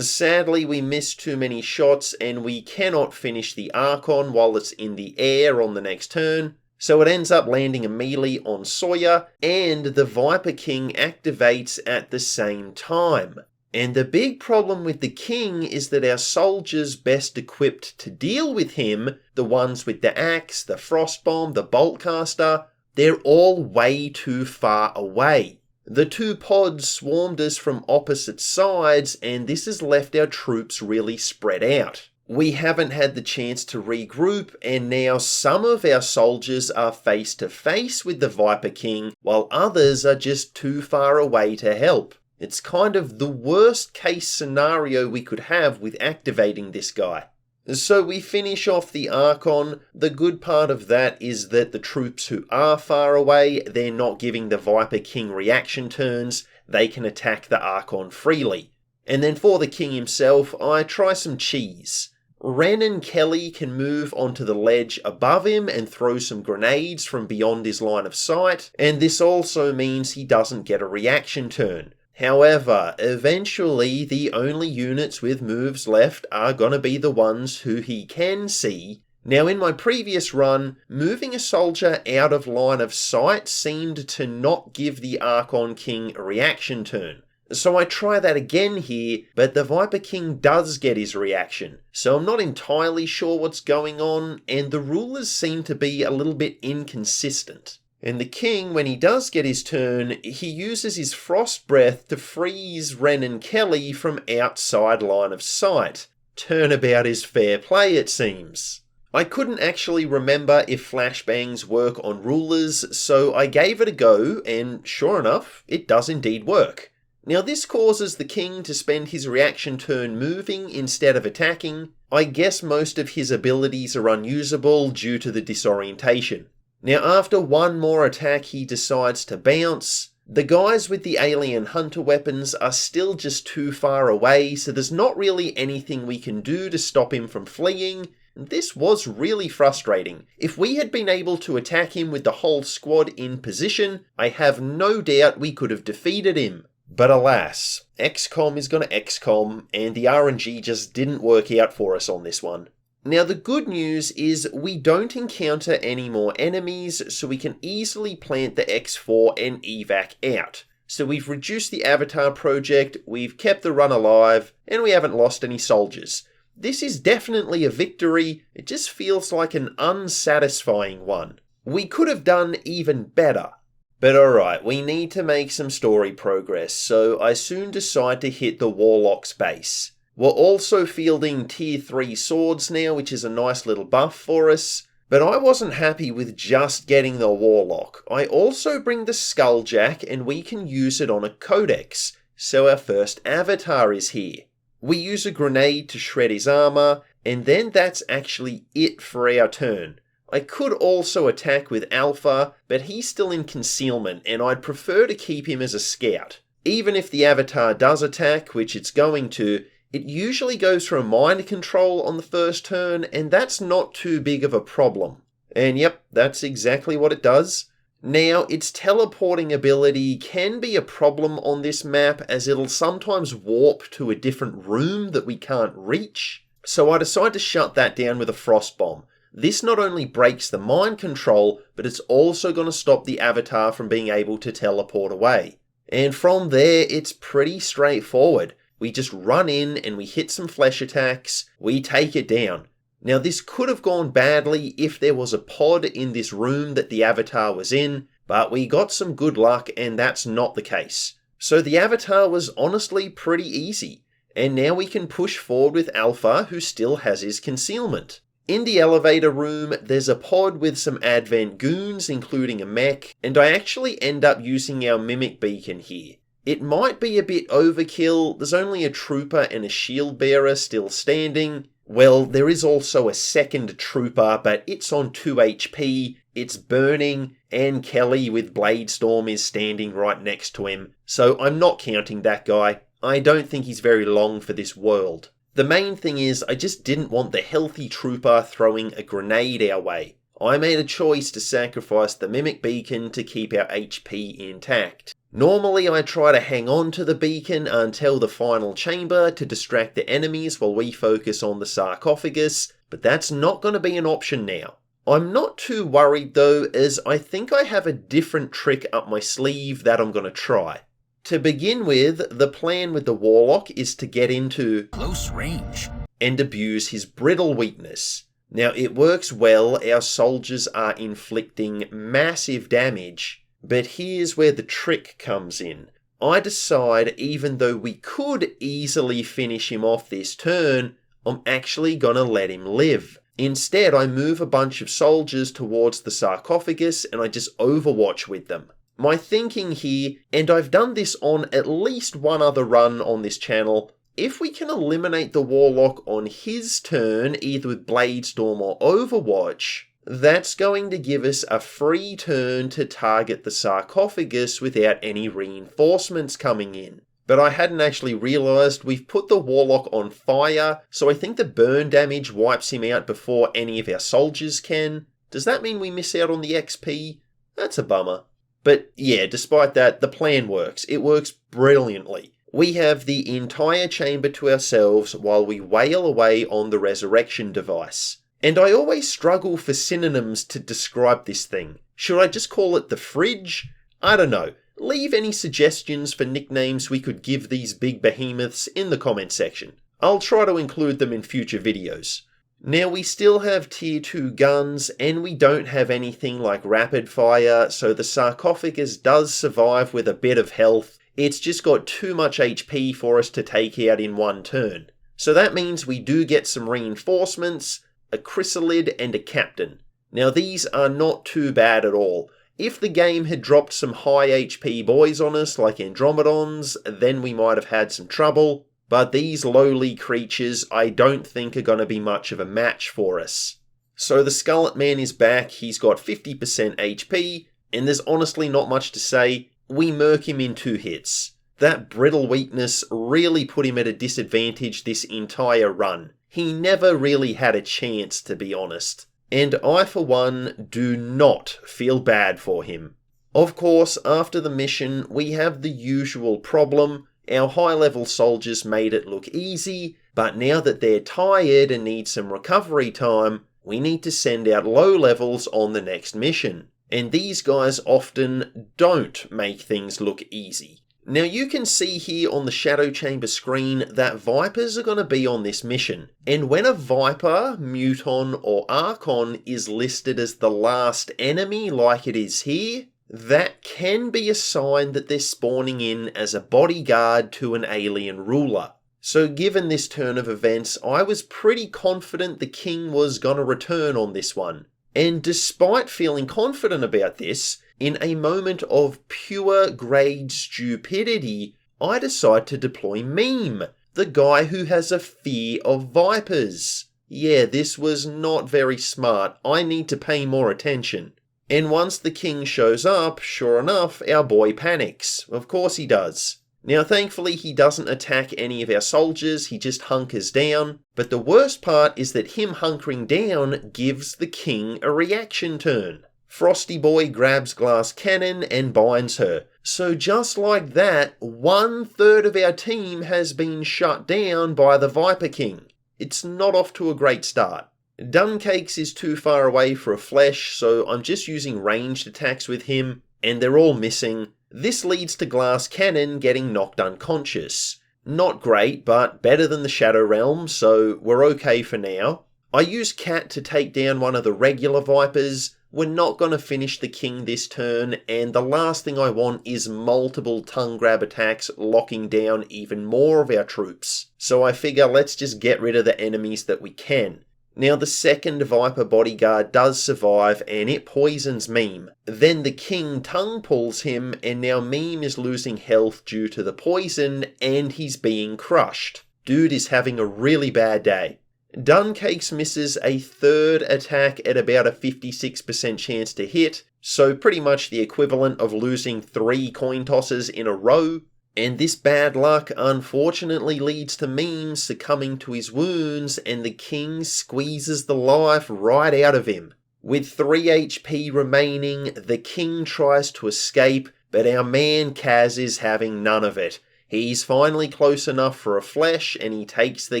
Sadly, we missed too many shots and we cannot finish the Archon while it's in the air on the next turn, so it ends up landing a melee on Sawyer, and the Viper King activates at the same time. And the big problem with the King is that our soldiers best equipped to deal with him, the ones with the axe, the frostbomb, the boltcaster, they're all way too far away. The two pods swarmed us from opposite sides, and this has left our troops really spread out. We haven't had the chance to regroup, and now some of our soldiers are face to face with the Viper King, while others are just too far away to help. It's kind of the worst case scenario we could have with activating this guy. So we finish off the Archon. The good part of that is that the troops who are far away, they're not giving the Viper King reaction turns. They can attack the Archon freely. And then for the King himself, I try some cheese. Ren and Kelly can move onto the ledge above him and throw some grenades from beyond his line of sight, and this also means he doesn't get a reaction turn. However, eventually the only units with moves left are gonna be the ones who he can see. Now in my previous run, moving a soldier out of line of sight seemed to not give the Archon King a reaction turn. So I try that again here, but the Viper King does get his reaction. So I'm not entirely sure what's going on, and the rulers seem to be a little bit inconsistent. And the King, when he does get his turn, he uses his Frost Breath to freeze Ren and Kelly from outside line of sight. Turnabout is fair play, it seems. I couldn't actually remember if flashbangs work on rulers, so I gave it a go, and sure enough, it does indeed work. Now this causes the King to spend his reaction turn moving instead of attacking. I guess most of his abilities are unusable due to the disorientation. Now after one more attack he decides to bounce. The guys with the alien hunter weapons are still just too far away, so there's not really anything we can do to stop him from fleeing. This was really frustrating. If we had been able to attack him with the whole squad in position, I have no doubt we could have defeated him. But alas, XCOM is gonna XCOM, and the RNG just didn't work out for us on this one. Now the good news is we don't encounter any more enemies, so we can easily plant the X4 and evac out. So we've reduced the Avatar project, we've kept the run alive, and we haven't lost any soldiers. This is definitely a victory, it just feels like an unsatisfying one. We could have done even better. But alright, we need to make some story progress, so I soon decide to hit the Warlock's base. We're also fielding tier 3 swords now, which is a nice little buff for us. But I wasn't happy with just getting the Warlock. I also bring the Skulljack and we can use it on a codex. So our first avatar is here. We use a grenade to shred his armor, and then that's actually it for our turn. I could also attack with Alpha, but he's still in concealment and I'd prefer to keep him as a scout. Even if the avatar does attack, which it's going to, it usually goes for a mind control on the first turn, and that's not too big of a problem. And yep, that's exactly what it does. Now, its teleporting ability can be a problem on this map, as it'll sometimes warp to a different room that we can't reach. So I decide to shut that down with a frost bomb. This not only breaks the mind control, but it's also going to stop the avatar from being able to teleport away. And from there, it's pretty straightforward. We just run in and we hit some flesh attacks, we take it down. Now this could have gone badly if there was a pod in this room that the avatar was in, but we got some good luck and that's not the case. So the avatar was honestly pretty easy, and now we can push forward with Alpha, who still has his concealment. In the elevator room, there's a pod with some advent goons, including a mech, and I actually end up using our mimic beacon here. It might be a bit overkill, there's only a trooper and a shield bearer still standing. Well, there is also a second trooper, but it's on 2 HP, it's burning, and Kelly with Bladestorm is standing right next to him. So I'm not counting that guy. I don't think he's very long for this world. The main thing is, I just didn't want the healthy trooper throwing a grenade our way. I made a choice to sacrifice the mimic beacon to keep our HP intact. Normally I try to hang on to the beacon until the final chamber to distract the enemies while we focus on the sarcophagus, but that's not going to be an option now. I'm not too worried though, as I think I have a different trick up my sleeve that I'm going to try. To begin with, the plan with the Warlock is to get into close range and abuse his brittle weakness. Now it works well, our soldiers are inflicting massive damage, But here's where the trick comes in. I decide, even though we could easily finish him off this turn, I'm actually gonna let him live. Instead, I move a bunch of soldiers towards the sarcophagus and I just overwatch with them. My thinking here, and I've done this on at least one other run on this channel, if we can eliminate the Warlock on his turn, either with Bladestorm or Overwatch, that's going to give us a free turn to target the sarcophagus without any reinforcements coming in. But I hadn't actually realised we've put the Warlock on fire, so I think the burn damage wipes him out before any of our soldiers can. Does that mean we miss out on the XP? That's a bummer. But yeah, despite that, the plan works. It works brilliantly. We have the entire chamber to ourselves while we wail away on the resurrection device. And I always struggle for synonyms to describe this thing. Should I just call it the fridge? I don't know. Leave any suggestions for nicknames we could give these big behemoths in the comment section. I'll try to include them in future videos. Now we still have tier 2 guns and we don't have anything like rapid fire, so the sarcophagus does survive with a bit of health. It's just got too much HP for us to take out in one turn. So that means we do get some reinforcements, a chrysalid and a captain. Now these are not too bad at all. If the game had dropped some high HP boys on us like Andromedons, then we might have had some trouble, but these lowly creatures I don't think are going to be much of a match for us. So the Skullet Man is back, he's got 50% HP, and there's honestly not much to say. We murk him in 2 hits. That brittle weakness really put him at a disadvantage this entire run. He never really had a chance, to be honest. And I, for one, do not feel bad for him. Of course, after the mission, we have the usual problem. Our high-level soldiers made it look easy, but now that they're tired and need some recovery time, we need to send out low levels on the next mission. And these guys often don't make things look easy. Now you can see here on the Shadow Chamber screen that Vipers are going to be on this mission. And when a Viper, Muton or Archon is listed as the last enemy like it is here, that can be a sign that they're spawning in as a bodyguard to an alien ruler. So given this turn of events, I was pretty confident the king was going to return on this one. And despite feeling confident about this, in a moment of pure grade stupidity, I decide to deploy Meme, the guy who has a fear of Vipers. Yeah, this was not very smart. I need to pay more attention. And once the king shows up, sure enough, our boy panics. Of course he does. Now thankfully he doesn't attack any of our soldiers, he just hunkers down. But the worst part is that him hunkering down gives the king a reaction turn. Frosty Boy grabs Glass Cannon and binds her. So just like that, 1/3 of our team has been shut down by the Viper King. It's not off to a great start. Duncakes is too far away for a flesh, so I'm just using ranged attacks with him, and they're all missing. This leads to Glass Cannon getting knocked unconscious. Not great, but better than the Shadow Realm, so we're okay for now. I use Cat to take down one of the regular Vipers. We're not going to finish the king this turn, and the last thing I want is multiple tongue grab attacks locking down even more of our troops. So I figure let's just get rid of the enemies that we can. Now the second Viper bodyguard does survive and it poisons Meme. Then the king tongue pulls him and now Meme is losing health due to the poison and he's being crushed. Dude is having a really bad day. Duncakes misses a 3rd attack at about a 56% chance to hit, so pretty much the equivalent of losing 3 coin tosses in a row. And this bad luck unfortunately leads to Meme succumbing to his wounds and the king squeezes the life right out of him. With 3 HP remaining, the king tries to escape, but our man Kaz is having none of it. He's finally close enough for a flesh and he takes the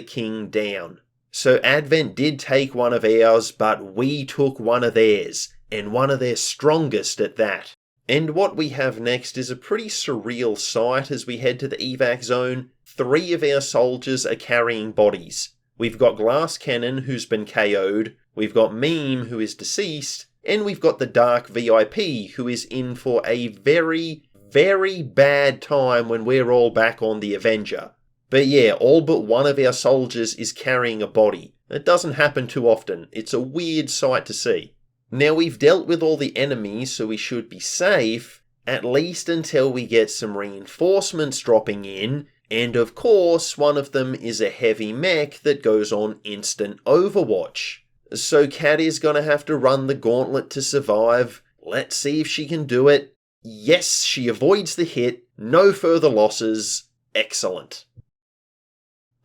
king down. So Advent did take one of ours, but we took one of theirs, and one of their strongest at that. And what we have next is a pretty surreal sight as we head to the evac zone. 3 of our soldiers are carrying bodies. We've got Glass Cannon, who's been KO'd, we've got Meme, who is deceased, and we've got the Dark VIP, who is in for a very, very bad time when we're all back on the Avenger. But yeah, all but one of our soldiers is carrying a body. It doesn't happen too often. It's a weird sight to see. Now we've dealt with all the enemies, so we should be safe, at least until we get some reinforcements dropping in, and of course, one of them is a heavy mech that goes on instant Overwatch. So Cat is gonna have to run the gauntlet to survive. Let's see if she can do it. Yes, she avoids the hit. No further losses. Excellent.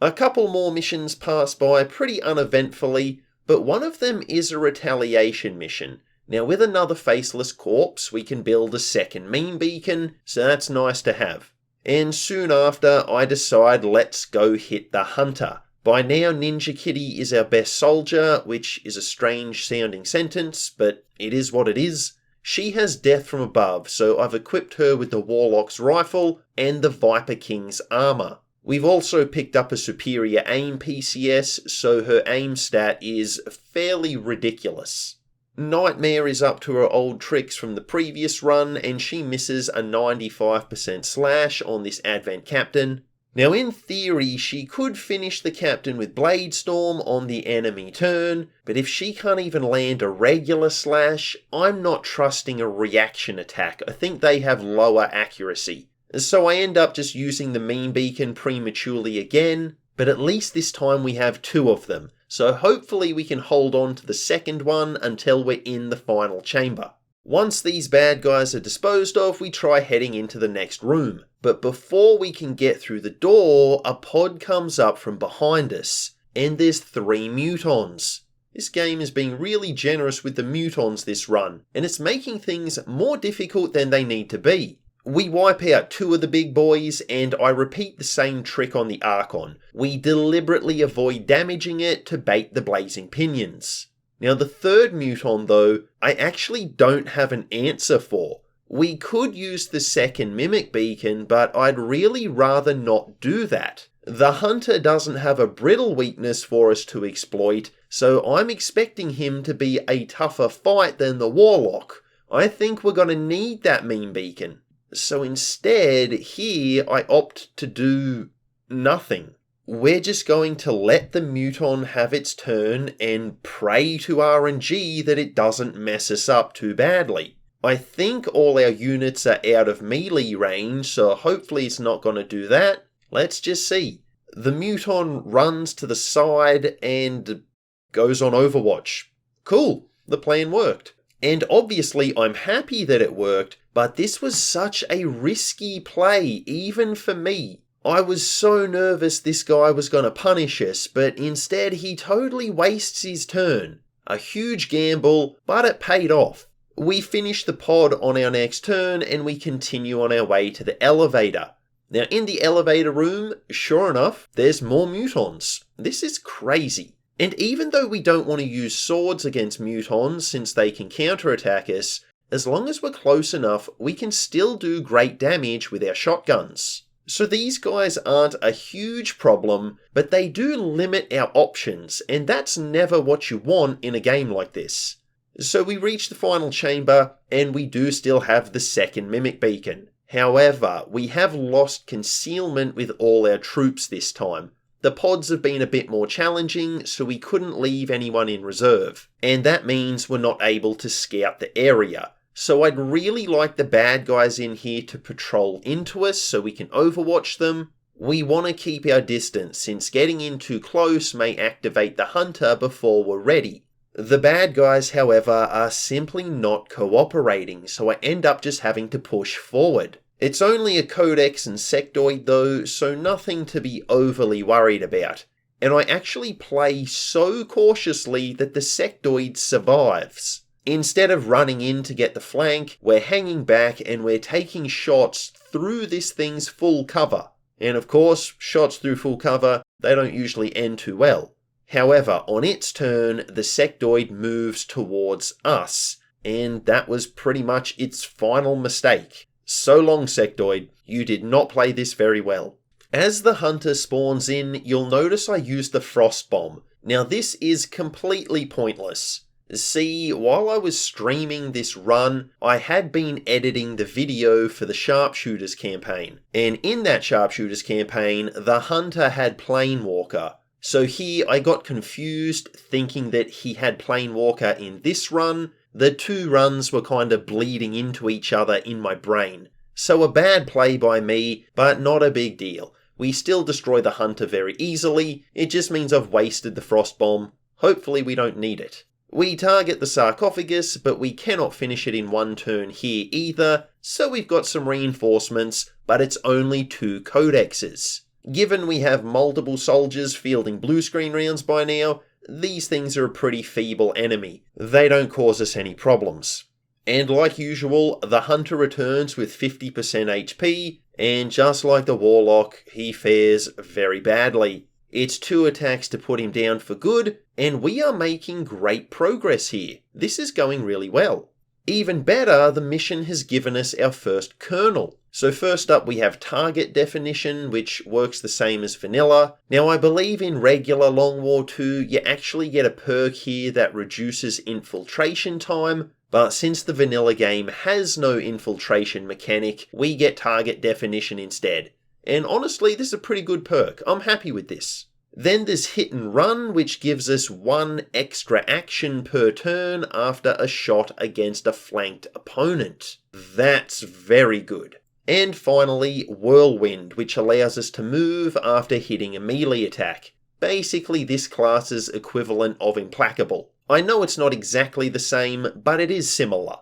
A couple more missions pass by pretty uneventfully, but one of them is a retaliation mission. Now with another faceless corpse, we can build a second meme beacon, so that's nice to have. And soon after, I decide let's go hit the hunter. By now, Ninja Kitty is our best soldier, which is a strange sounding sentence, but it is what it is. She has death from above, so I've equipped her with the Warlock's rifle and the Viper King's armor. We've also picked up a superior aim PCS, so her aim stat is fairly ridiculous. Nightmare is up to her old tricks from the previous run, and she misses a 95% slash on this Advent Captain. Now in theory, she could finish the Captain with Blade Storm on the enemy turn, but if she can't even land a regular slash, I'm not trusting a reaction attack. I think they have lower accuracy. So I end up just using the meme beacon prematurely again, but at least this time we have two of them, so hopefully we can hold on to the second one until we're in the final chamber. Once these bad guys are disposed of, we try heading into the next room. But before we can get through the door, a pod comes up from behind us, and there's 3 mutons. This game is being really generous with the mutons this run, and it's making things more difficult than they need to be. We wipe out 2 of the big boys, and I repeat the same trick on the Archon. We deliberately avoid damaging it to bait the blazing pinions. Now the 3rd muton though, I actually don't have an answer for. We could use the second Mimic Beacon, but I'd really rather not do that. The Hunter doesn't have a brittle weakness for us to exploit, so I'm expecting him to be a tougher fight than the Warlock. I think we're going to need that meme beacon. So instead, here I opt to do nothing. We're just going to let the muton have its turn and pray to RNG that it doesn't mess us up too badly. I think all our units are out of melee range, so hopefully it's not going to do that. Let's just see. The muton runs to the side and goes on Overwatch. Cool, the plan worked. And obviously I'm happy that it worked, but this was such a risky play, even for me. I was so nervous this guy was going to punish us, but instead he totally wastes his turn. A huge gamble, but it paid off. We finish the pod on our next turn and we continue on our way to the elevator. Now in the elevator room, sure enough, there's more mutons. This is crazy. And even though we don't want to use swords against mutons since they can counterattack us, as long as we're close enough, we can still do great damage with our shotguns. So these guys aren't a huge problem, but they do limit our options, and that's never what you want in a game like this. So we reach the final chamber, and we do still have the second Mimic Beacon. However, we have lost concealment with all our troops this time. The pods have been a bit more challenging, so we couldn't leave anyone in reserve, and that means we're not able to scout the area. So I'd really like the bad guys in here to patrol into us so we can overwatch them. We want to keep our distance since getting in too close may activate the hunter before we're ready. The bad guys, however, are simply not cooperating, so I end up just having to push forward. It's only a Codex and Sectoid though, so nothing to be overly worried about. And I actually play so cautiously that the Sectoid survives. Instead of running in to get the flank, we're hanging back and we're taking shots through this thing's full cover. And of course, shots through full cover, they don't usually end too well. However, on its turn, the Sectoid moves towards us, and that was pretty much its final mistake. So long, Sectoid, you did not play this very well. As the hunter spawns in, you'll notice I used the Frost Bomb. Now this is completely pointless. See, while I was streaming this run, I had been editing the video for the Sharpshooters campaign, and in that Sharpshooters campaign, the Hunter had Planewalker. So here I got confused thinking that he had Planewalker in this run. The two runs were kind of bleeding into each other in my brain. So a bad play by me, but not a big deal. We still destroy the Hunter very easily, it just means I've wasted the Frost Bomb. Hopefully we don't need it. We target the sarcophagus, but we cannot finish it in one turn here either, so we've got some reinforcements, but it's only 2 codexes. Given we have multiple soldiers fielding blue screen rounds by now, these things are a pretty feeble enemy. They don't cause us any problems. And like usual, the Hunter returns with 50% HP, and just like the Warlock, he fares very badly. It's 2 attacks to put him down for good, and we are making great progress here. This is going really well. Even better, the mission has given us our first kernel. So first up we have target definition, which works the same as vanilla. Now I believe in regular Long War 2 you actually get a perk here that reduces infiltration time, but since the vanilla game has no infiltration mechanic, we get target definition instead. And honestly, this is a pretty good perk. I'm happy with this. Then there's hit and run, which gives us 1 extra action per turn after a shot against a flanked opponent. That's very good. And finally, whirlwind, which allows us to move after hitting a melee attack. Basically this class's equivalent of implacable. I know it's not exactly the same, but it is similar.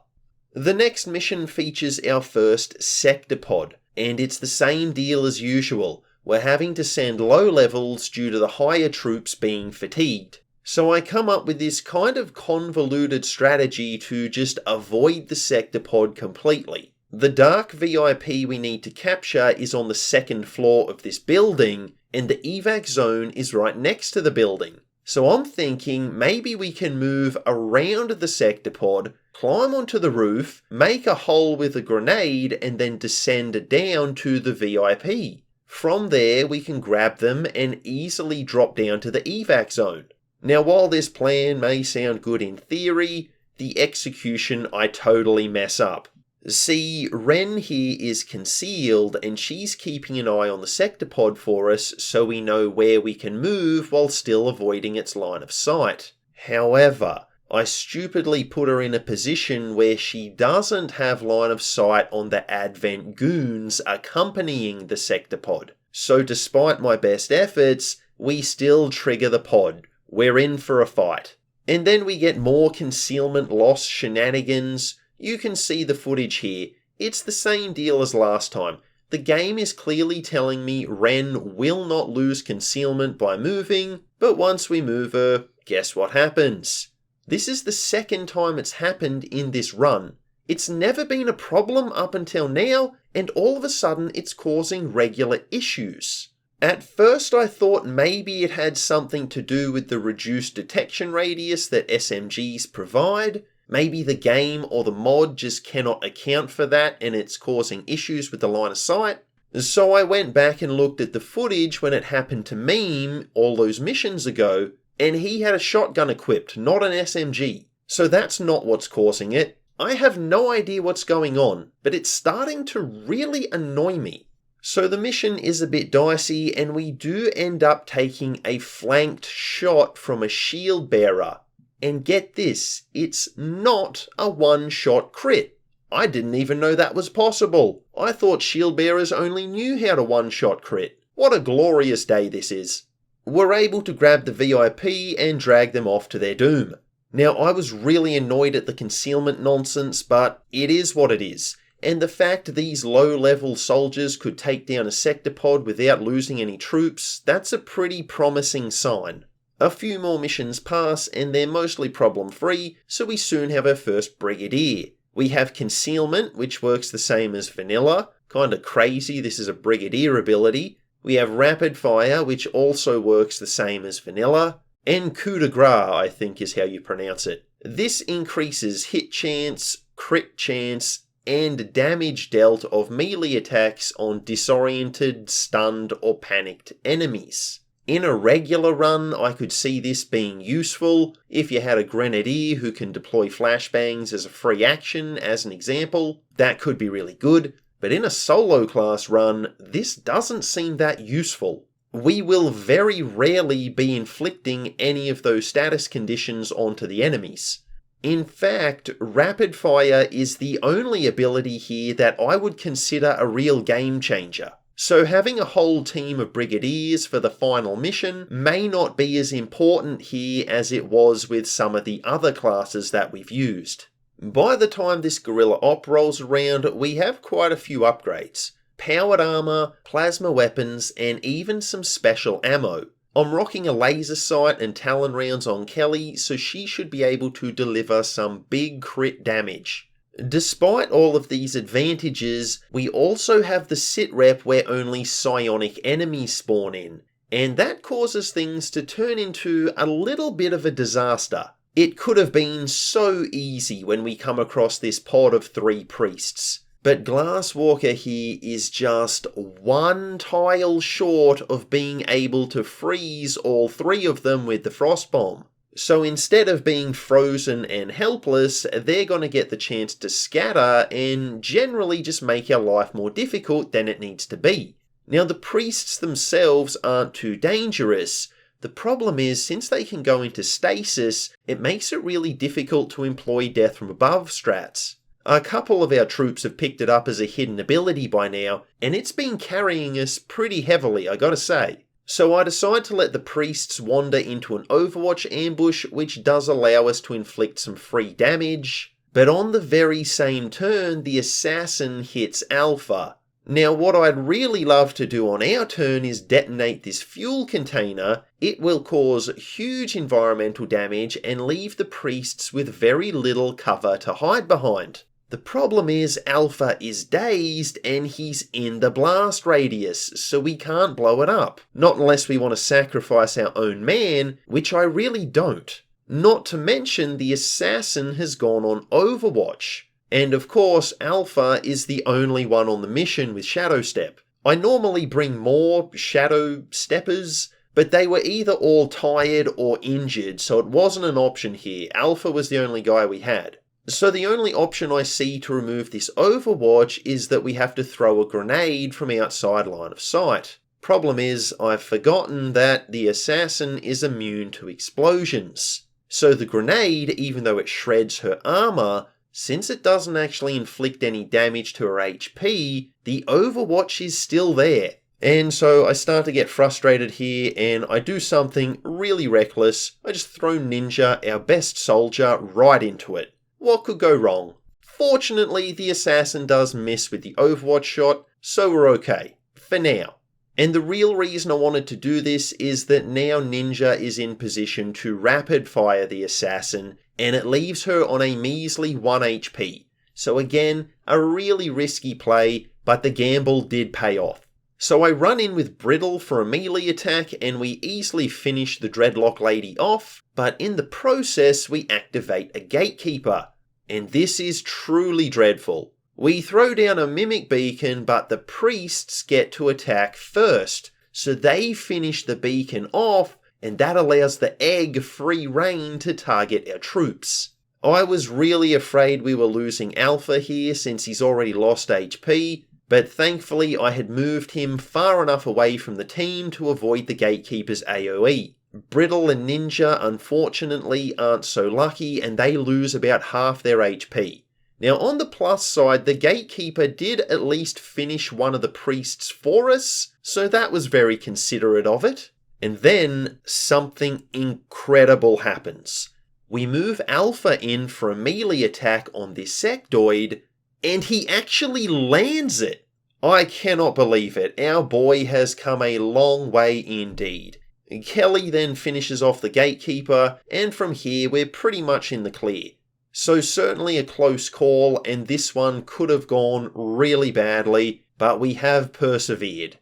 The next mission features our first sector pod, and it's the same deal as usual. We're having to send low levels due to the higher troops being fatigued. So I come up with this kind of convoluted strategy to just avoid the sector pod completely. The dark VIP we need to capture is on the 2nd floor of this building, and the evac zone is right next to the building. So I'm thinking maybe we can move around the sector pod, climb onto the roof, make a hole with a grenade, and then descend down to the VIP. From there, we can grab them and easily drop down to the evac zone. Now, while this plan may sound good in theory, the execution I totally mess up. See, Ren here is concealed and she's keeping an eye on the sector pod for us so we know where we can move while still avoiding its line of sight. However, I stupidly put her in a position where she doesn't have line of sight on the Advent goons accompanying the sector pod. So despite my best efforts, we still trigger the pod. We're in for a fight. And then we get more concealment loss shenanigans. You can see the footage here. It's the same deal as last time. The game is clearly telling me Ren will not lose concealment by moving, but once we move her, guess what happens? This is the 2nd time it's happened in this run. It's never been a problem up until now, and all of a sudden it's causing regular issues. At first I thought maybe it had something to do with the reduced detection radius that SMGs provide. Maybe the game or the mod just cannot account for that and it's causing issues with the line of sight. So I went back and looked at the footage when it happened to Meme all those missions ago, and he had a shotgun equipped, not an SMG. So that's not what's causing it. I have no idea what's going on, but it's starting to really annoy me. So the mission is a bit dicey, and we do end up taking a flanked shot from a shield bearer. And get this, it's not a one-shot crit. I didn't even know that was possible. I thought shield bearers only knew how to one-shot crit. What a glorious day this is. We're able to grab the VIP and drag them off to their doom. Now, I was really annoyed at the concealment nonsense, but it is what it is. And the fact these low-level soldiers could take down a sector pod without losing any troops, that's a pretty promising sign. A few more missions pass and they're mostly problem-free, so we soon have our first Brigadier. We have Concealment, which works the same as Vanilla. Kinda crazy, this is a Brigadier ability. We have Rapid Fire, which also works the same as Vanilla. And Coup de Grace, I think is how you pronounce it. This increases hit chance, crit chance, and damage dealt of melee attacks on disoriented, stunned, or panicked enemies. In a regular run, I could see this being useful. If you had a grenadier who can deploy flashbangs as a free action, as an example, that could be really good. But in a solo class run, this doesn't seem that useful. We will very rarely be inflicting any of those status conditions onto the enemies. In fact, rapid fire is the only ability here that I would consider a real game changer. So having a whole team of brigadiers for the final mission may not be as important here as it was with some of the other classes that we've used. By the time this guerrilla op rolls around, we have quite a few upgrades. Powered armor, plasma weapons, and even some special ammo. I'm rocking a laser sight and talon rounds on Kelly, so she should be able to deliver some big crit damage. Despite all of these advantages, we also have the sit rep where only psionic enemies spawn in, and that causes things to turn into a little bit of a disaster. It could have been so easy when we come across this pod of 3 priests. But Glasswalker here is just one tile short of being able to freeze all 3 of them with the frost bomb. So instead of being frozen and helpless, they're going to get the chance to scatter and generally just make our life more difficult than it needs to be. Now the priests themselves aren't too dangerous. The problem is, since they can go into stasis, it makes it really difficult to employ death from above strats. A couple of our troops have picked it up as a hidden ability by now, and it's been carrying us pretty heavily, I gotta say. So I decide to let the priests wander into an Overwatch ambush, which does allow us to inflict some free damage. But on the very same turn, the assassin hits Alpha. Now what I'd really love to do on our turn is detonate this fuel container. It will cause huge environmental damage and leave the priests with very little cover to hide behind. The problem is Alpha is dazed and he's in the blast radius, so we can't blow it up. Not unless we want to sacrifice our own man, which I really don't. Not to mention the assassin has gone on Overwatch. And of course, Alpha is the only one on the mission with Shadow Step. I normally bring more Shadow Steppers, but they were either all tired or injured, so it wasn't an option here. Alpha was the only guy we had. So the only option I see to remove this Overwatch is that we have to throw a grenade from outside line of sight. Problem is, I've forgotten that the assassin is immune to explosions. So the grenade, even though it shreds her armor, since it doesn't actually inflict any damage to her HP, the Overwatch is still there. And so I start to get frustrated here and I do something really reckless. I just throw Ninja, our best soldier, right into it. What could go wrong? Fortunately, the assassin does miss with the Overwatch shot, so we're okay. For now. And the real reason I wanted to do this is that now Ninja is in position to rapid fire the assassin, and it leaves her on a measly 1 HP. So again, a really risky play, but the gamble did pay off. So I run in with Brittle for a melee attack, and we easily finish the Dreadlock Lady off, but in the process we activate a Gatekeeper. And this is truly dreadful. We throw down a Mimic Beacon, but the priests get to attack first, so they finish the beacon off, and that allows the egg free reign to target our troops. I was really afraid we were losing Alpha here since he's already lost HP, but thankfully I had moved him far enough away from the team to avoid the Gatekeeper's AoE. Brittle and Ninja unfortunately aren't so lucky and they lose about half their HP. Now on the plus side, the Gatekeeper did at least finish one of the priests for us, so that was very considerate of it. And then something incredible happens. We move Alpha in for a melee attack on this sectoid, and he actually lands it. I cannot believe it. Our boy has come a long way indeed. Kelly then finishes off the Gatekeeper, and from here we're pretty much in the clear. So certainly a close call, and this one could have gone really badly, but we have persevered.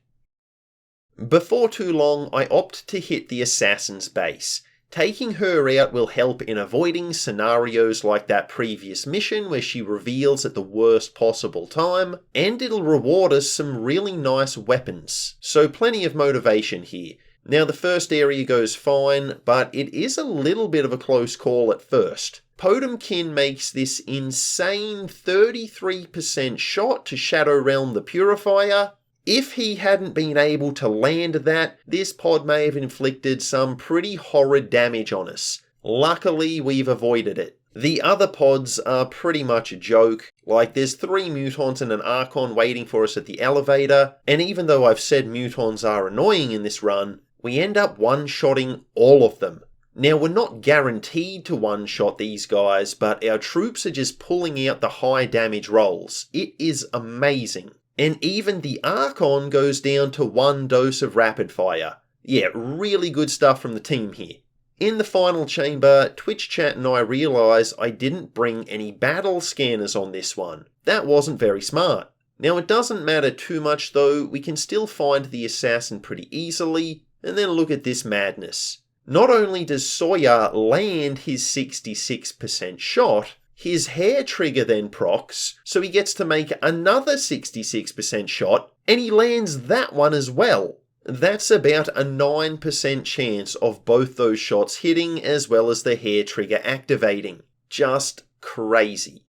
Before too long, I opt to hit the assassin's base. Taking her out will help in avoiding scenarios like that previous mission where she reveals at the worst possible time, and it'll reward us some really nice weapons. So plenty of motivation here. Now the first area goes fine, but it is a little bit of a close call at first. Potemkin makes this insane 33% shot to Shadow Realm the Purifier. If he hadn't been able to land that, this pod may have inflicted some pretty horrid damage on us. Luckily, we've avoided it. The other pods are pretty much a joke, like there's 3 Mutons and an Archon waiting for us at the elevator, and even though I've said Mutons are annoying in this run, we end up one-shotting all of them. Now we're not guaranteed to one-shot these guys, but our troops are just pulling out the high damage rolls. It is amazing. And even the Archon goes down to 1 dose of rapid fire. Yeah, really good stuff from the team here. In the final chamber, Twitch chat and I realise I didn't bring any battle scanners on this one. That wasn't very smart. Now it doesn't matter too much though, we can still find the assassin pretty easily, and then look at this madness. Not only does Sawyer land his 66% shot, his hair trigger then procs, so he gets to make another 66% shot, and he lands that one as well. That's about a 9% chance of both those shots hitting as well as the hair trigger activating. Just crazy.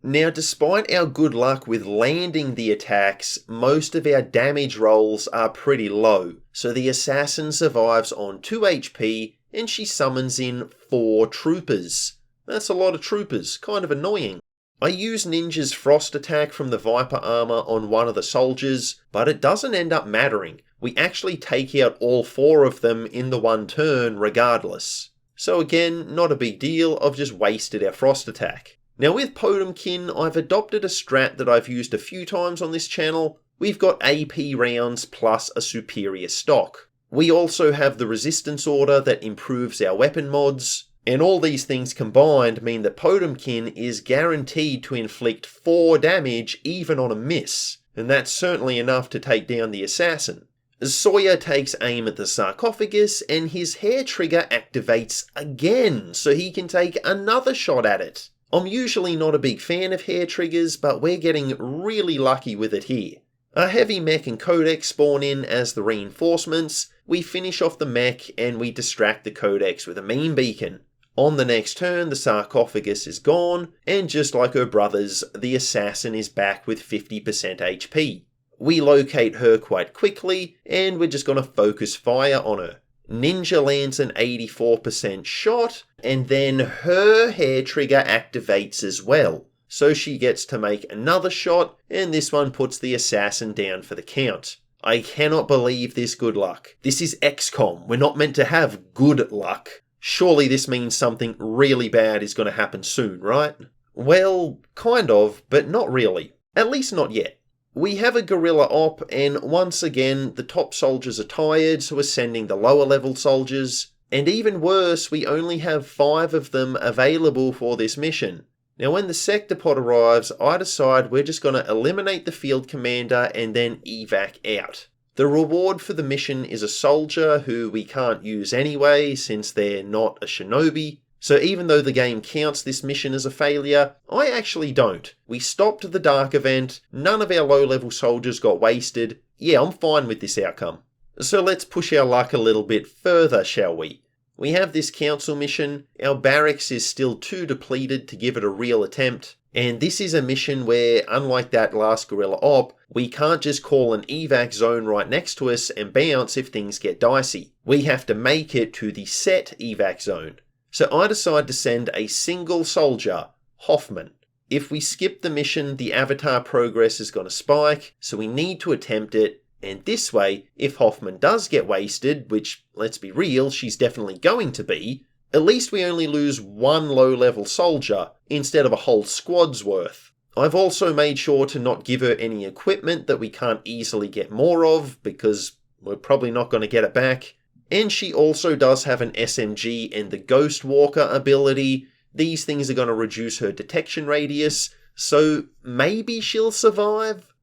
Now despite our good luck with landing the attacks, most of our damage rolls are pretty low, so the assassin survives on 2 HP and she summons in 4 troopers. That's a lot of troopers, kind of annoying. I use Ninja's Frost attack from the Viper armor on one of the soldiers, but it doesn't end up mattering. We actually take out all 4 of them in the one turn regardless. So again, not a big deal, I've just wasted our Frost attack. Now with Potemkin, I've adopted a strat that I've used a few times on this channel. We've got AP rounds plus a superior stock. We also have the resistance order that improves our weapon mods, and all these things combined mean that Potemkin is guaranteed to inflict 4 damage even on a miss, and that's certainly enough to take down the assassin. Sawyer takes aim at the sarcophagus and his hair trigger activates again, so he can take another shot at it. I'm usually not a big fan of hair triggers, but we're getting really lucky with it here. A heavy mech and codex spawn in as the reinforcements, we finish off the mech and we distract the codex with a meme beacon. On the next turn, the sarcophagus is gone, and just like her brothers, the assassin is back with 50% HP. We locate her quite quickly, and we're just going to focus fire on her. Ninja lands an 84% shot, and then her hair trigger activates as well. So she gets to make another shot, and this one puts the assassin down for the count. I cannot believe this good luck. This is XCOM. We're not meant to have good luck. Surely this means something really bad is going to happen soon, right? Well, kind of, but not really. At least not yet. We have a guerrilla op, and once again, the top soldiers are tired, so we're sending the lower level soldiers. And even worse, we only have 5 of them available for this mission. Now when the sector pod arrives, I decide we're just going to eliminate the field commander and then evac out. The reward for the mission is a soldier who we can't use anyway since they're not a shinobi. So even though the game counts this mission as a failure, I actually don't. We stopped the dark event, none of our low-level soldiers got wasted. Yeah, I'm fine with this outcome. So let's push our luck a little bit further, shall we? We have this council mission, our barracks is still too depleted to give it a real attempt, and this is a mission where, unlike that last guerrilla op, we can't just call an evac zone right next to us and bounce if things get dicey. We have to make it to the set evac zone. So I decide to send a single soldier, Hoffman. If we skip the mission, the avatar progress is going to spike, so we need to attempt it. And this way, if Hoffman does get wasted, which, let's be real, she's definitely going to be, at least we only lose 1 low-level soldier instead of a whole squad's worth. I've also made sure to not give her any equipment that we can't easily get more of, because we're probably not going to get it back. And she also does have an SMG and the Ghost Walker ability. These things are going to reduce her detection radius, so maybe she'll survive?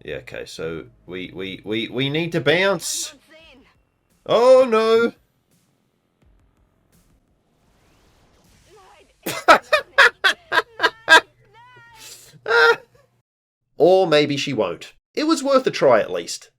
Yeah, okay, so we need to bounce. Oh no! Or maybe she won't. It was worth a try at least.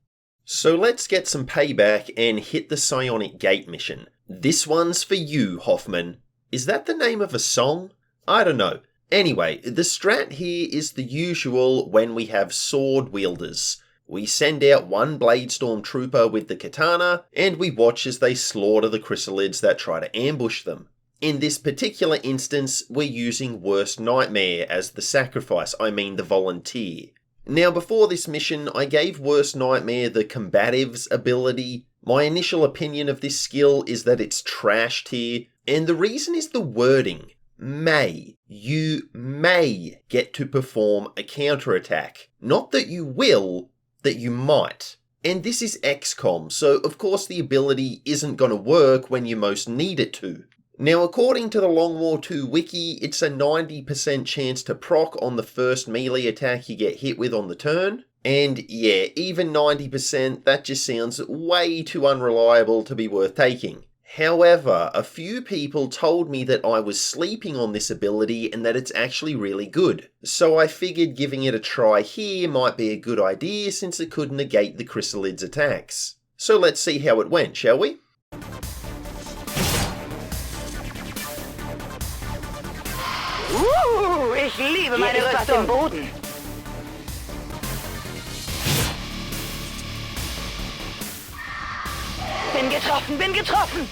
So let's get some payback and hit the Psionic Gate mission. This one's for you, Hoffman. Is that the name of a song? I don't know. Anyway, the strat here is the usual when we have sword wielders. We send out one Bladestorm trooper with the katana, and we watch as they slaughter the chrysalids that try to ambush them. In this particular instance, we're using Worst Nightmare as the sacrifice, the volunteer. Now before this mission, I gave Worst Nightmare the Combatives ability. My initial opinion of this skill is that it's trashed here, and the reason is the wording. May. You may get to perform a counterattack. Not that you will, that you might. And this is XCOM, so of course the ability isn't going to work when you most need it to. Now according to the Long War 2 wiki, it's a 90% chance to proc on the first melee attack you get hit with on the turn. And yeah, even 90%, that just sounds way too unreliable to be worth taking. However, a few people told me that I was sleeping on this ability and that it's actually really good. So I figured giving it a try here might be a good idea since it could negate the chrysalids' attacks. So let's see how it went, shall we? Ich liebe meine Rüstung. Im Boden. Bin getroffen.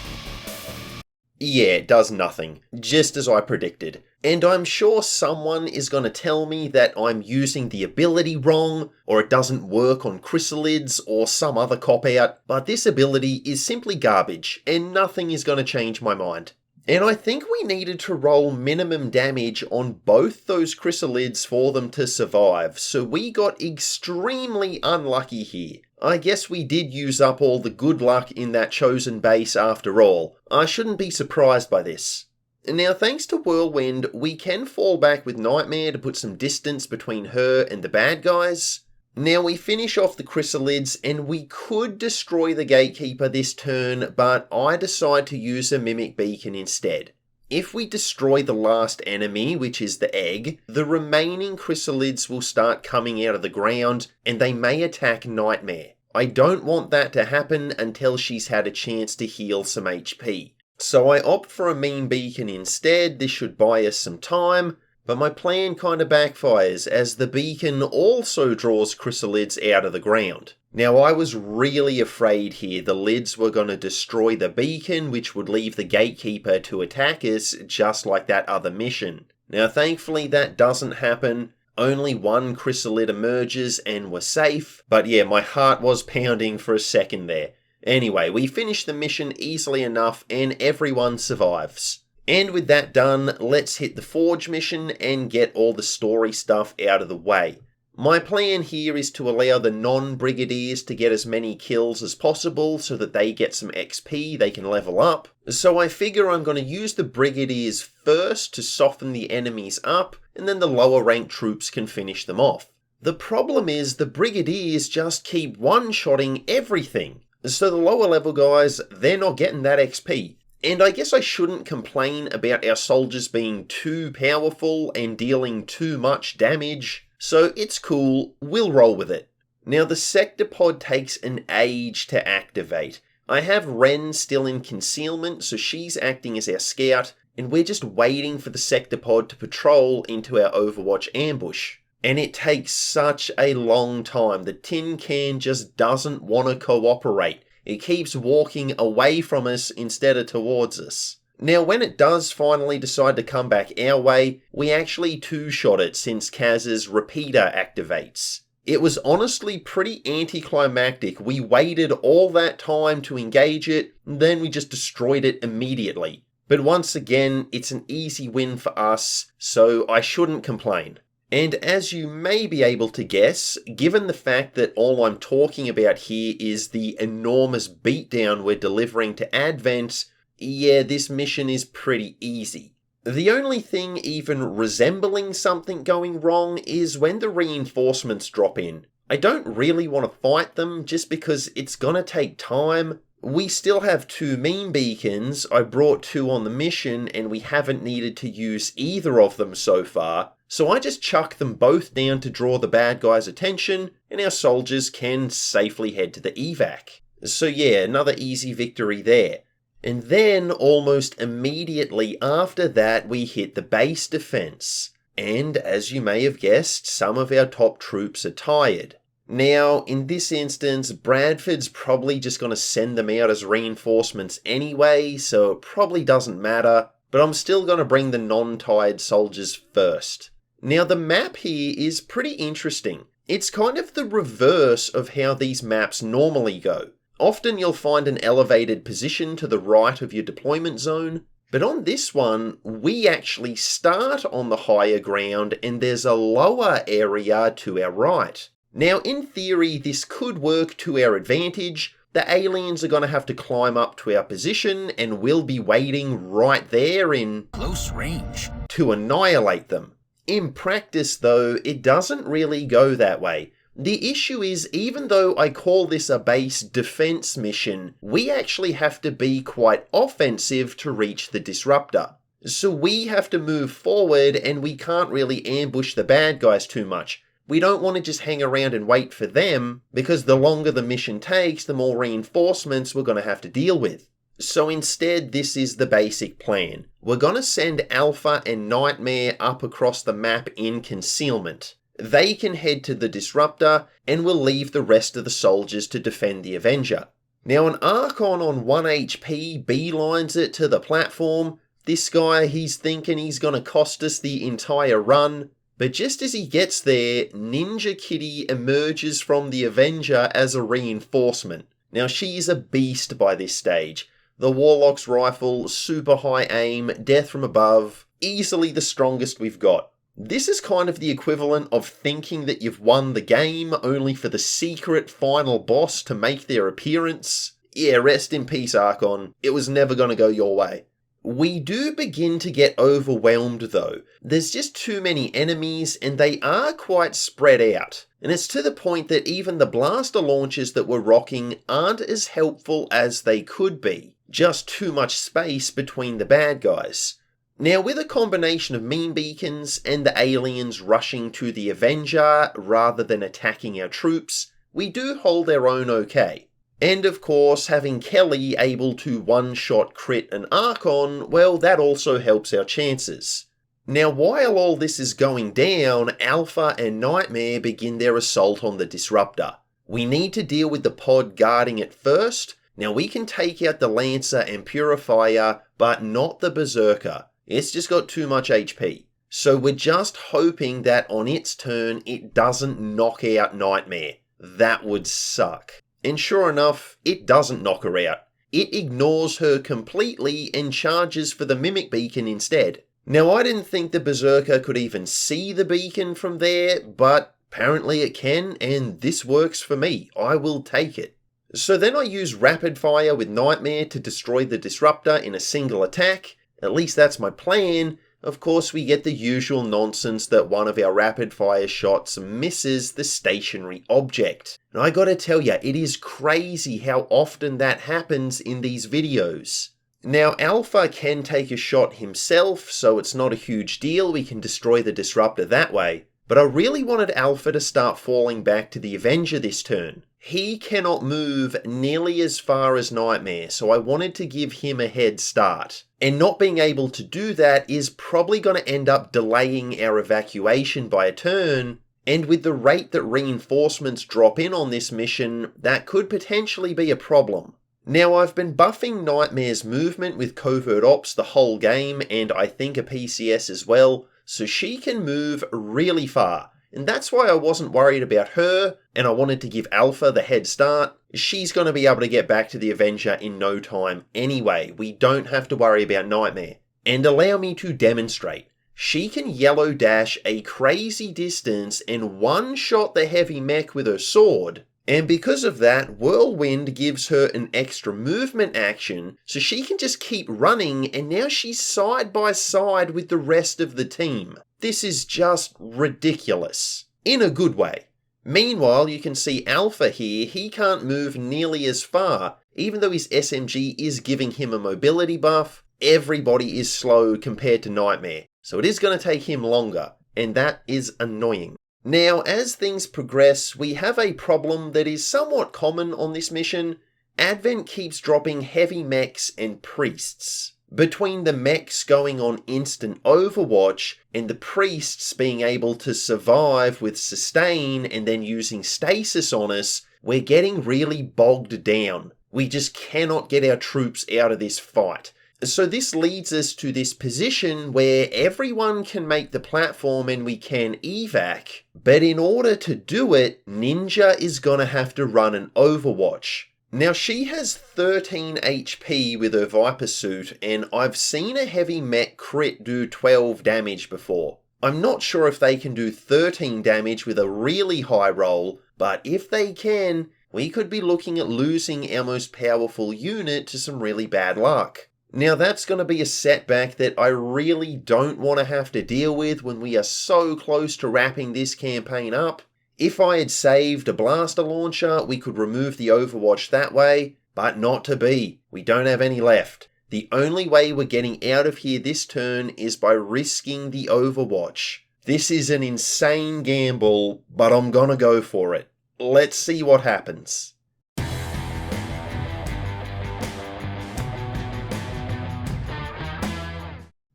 Yeah, it does nothing. Just as I predicted. And I'm sure someone is going to tell me that I'm using the ability wrong, or it doesn't work on chrysalids, or some other cop-out, but this ability is simply garbage, and nothing is going to change my mind. And I think we needed to roll minimum damage on both those chrysalids for them to survive, so we got extremely unlucky here. I guess we did use up all the good luck in that chosen base after all. I shouldn't be surprised by this. Now thanks to Whirlwind, we can fall back with Nightmare to put some distance between her and the bad guys. Now we finish off the chrysalids and we could destroy the gatekeeper this turn, but I decide to use a mimic beacon instead. If we destroy the last enemy, which is the egg, the remaining chrysalids will start coming out of the ground and they may attack Nightmare. I don't want that to happen until she's had a chance to heal some HP. So I opt for a mean beacon instead. This should buy us some time. But my plan kinda backfires, as the beacon also draws chrysalids out of the ground. Now I was really afraid here the lids were gonna destroy the beacon, which would leave the gatekeeper to attack us, just like that other mission. Now thankfully that doesn't happen. Only one chrysalid emerges and we're safe. But yeah, my heart was pounding for a second there. Anyway, we finish the mission easily enough and everyone survives. And with that done, let's hit the Forge mission and get all the story stuff out of the way. My plan here is to allow the non-brigadiers to get as many kills as possible so that they get some XP, they can level up. So I figure I'm going to use the brigadiers first to soften the enemies up, and then the lower ranked troops can finish them off. The problem is the brigadiers just keep one-shotting everything. So the lower level guys, they're not getting that XP. And I guess I shouldn't complain about our soldiers being too powerful and dealing too much damage, so it's cool, we'll roll with it. Now the sector pod takes an age to activate. I have Ren still in concealment, so she's acting as our scout, and we're just waiting for the sector pod to patrol into our Overwatch ambush. And it takes such a long time, the tin can just doesn't want to cooperate. It keeps walking away from us instead of towards us. Now when it does finally decide to come back our way, we actually two-shot it since Kaz's repeater activates. It was honestly pretty anticlimactic. We waited all that time to engage it, then we just destroyed it immediately. But once again, it's an easy win for us, so I shouldn't complain. And as you may be able to guess, given the fact that all I'm talking about here is the enormous beatdown we're delivering to Advent, yeah, this mission is pretty easy. The only thing even resembling something going wrong is when the reinforcements drop in. I don't really want to fight them just because it's gonna take time. We still have 2 mean beacons. I brought 2 on the mission and we haven't needed to use either of them so far. So I just chuck them both down to draw the bad guys' attention, and our soldiers can safely head to the evac. So yeah, another easy victory there. And then, almost immediately after that, we hit the base defense. And, as you may have guessed, some of our top troops are tired. Now, in this instance, Bradford's probably just going to send them out as reinforcements anyway, so it probably doesn't matter, but I'm still going to bring the non-tired soldiers first. Now, the map here is pretty interesting. It's kind of the reverse of how these maps normally go. Often you'll find an elevated position to the right of your deployment zone, but on this one, we actually start on the higher ground and there's a lower area to our right. Now, in theory, this could work to our advantage. The aliens are going to have to climb up to our position and we'll be waiting right there in close range to annihilate them. In practice, though, it doesn't really go that way. The issue is, even though I call this a base defense mission, we actually have to be quite offensive to reach the disruptor. So we have to move forward and we can't really ambush the bad guys too much. We don't want to just hang around and wait for them, because the longer the mission takes, the more reinforcements we're going to have to deal with. So instead, this is the basic plan. We're going to send Alpha and Nightmare up across the map in concealment. They can head to the disruptor, and we'll leave the rest of the soldiers to defend the Avenger. Now, an Archon on 1 HP beelines it to the platform. This guy, he's thinking he's going to cost us the entire run. But just as he gets there, Ninja Kitty emerges from the Avenger as a reinforcement. Now, she's a beast by this stage. The Warlock's rifle, super high aim, death from above, easily the strongest we've got. This is kind of the equivalent of thinking that you've won the game only for the secret final boss to make their appearance. Yeah, rest in peace, Archon. It was never going to go your way. We do begin to get overwhelmed though. There's just too many enemies and they are quite spread out. And it's to the point that even the blaster launchers that we're rocking aren't as helpful as they could be. Just too much space between the bad guys. Now, with a combination of meme beacons and the aliens rushing to the Avenger rather than attacking our troops, we do hold our own okay. And of course, having Kelly able to one-shot crit an Archon, well, that also helps our chances. Now, while all this is going down, Alpha and Nightmare begin their assault on the Disruptor. We need to deal with the pod guarding it first. Now, we can take out the Lancer and Purifier, but not the Berserker. It's just got too much HP. So we're just hoping that on its turn, it doesn't knock out Nightmare. That would suck. And sure enough, it doesn't knock her out. It ignores her completely and charges for the Mimic Beacon instead. Now, I didn't think the Berserker could even see the beacon from there, but apparently it can, and this works for me. I will take it. So then I use Rapid Fire with Nightmare to destroy the Disruptor in a single attack. At least that's my plan. Of course, we get the usual nonsense that one of our rapid fire shots misses the stationary object. And I gotta tell ya, it is crazy how often that happens in these videos. Now, Alpha can take a shot himself, so it's not a huge deal. We can destroy the Disruptor that way. But I really wanted Alpha to start falling back to the Avenger this turn. He cannot move nearly as far as Nightmare, so I wanted to give him a head start. And not being able to do that is probably going to end up delaying our evacuation by a turn, and with the rate that reinforcements drop in on this mission, that could potentially be a problem. Now, I've been buffing Nightmare's movement with Covert Ops the whole game, and I think a PCS as well, so she can move really far. And that's why I wasn't worried about her, and I wanted to give Alpha the head start. She's going to be able to get back to the Avenger in no time anyway. We don't have to worry about Nightmare. And allow me to demonstrate. She can yellow dash a crazy distance and one-shot the heavy mech with her sword. And because of that, Whirlwind gives her an extra movement action, so she can just keep running, and now she's side by side with the rest of the team. This is just ridiculous. In a good way. Meanwhile, you can see Alpha here, he can't move nearly as far. Even though his SMG is giving him a mobility buff, everybody is slow compared to Nightmare. So it is going to take him longer. and that is annoying. Now, as things progress, we have a problem that is somewhat common on this mission. Advent keeps dropping heavy mechs and priests. Between the mechs going on instant Overwatch and the priests being able to survive with sustain and then using stasis on us, we're getting really bogged down. We just cannot get our troops out of this fight. So this leads us to this position where everyone can make the platform and we can evac, but in order to do it, Ninja is gonna have to run an Overwatch. Now she has 13 HP with her Viper suit, and I've seen a heavy mech crit do 12 damage before. I'm not sure if they can do 13 damage with a really high roll, but if they can, we could be looking at losing our most powerful unit to some really bad luck. Now that's going to be a setback that I really don't want to have to deal with when we are so close to wrapping this campaign up. If I had saved a blaster launcher, we could remove the Overwatch that way, but not to be. We don't have any left. The only way we're getting out of here this turn is by risking the Overwatch. This is an insane gamble, but I'm gonna go for it. Let's see what happens.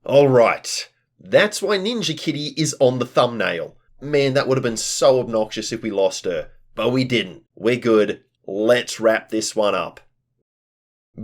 Alright, that's why Ninja Kitty is on the thumbnail. Man, that would have been so obnoxious if we lost her. But we didn't. We're good. Let's wrap this one up.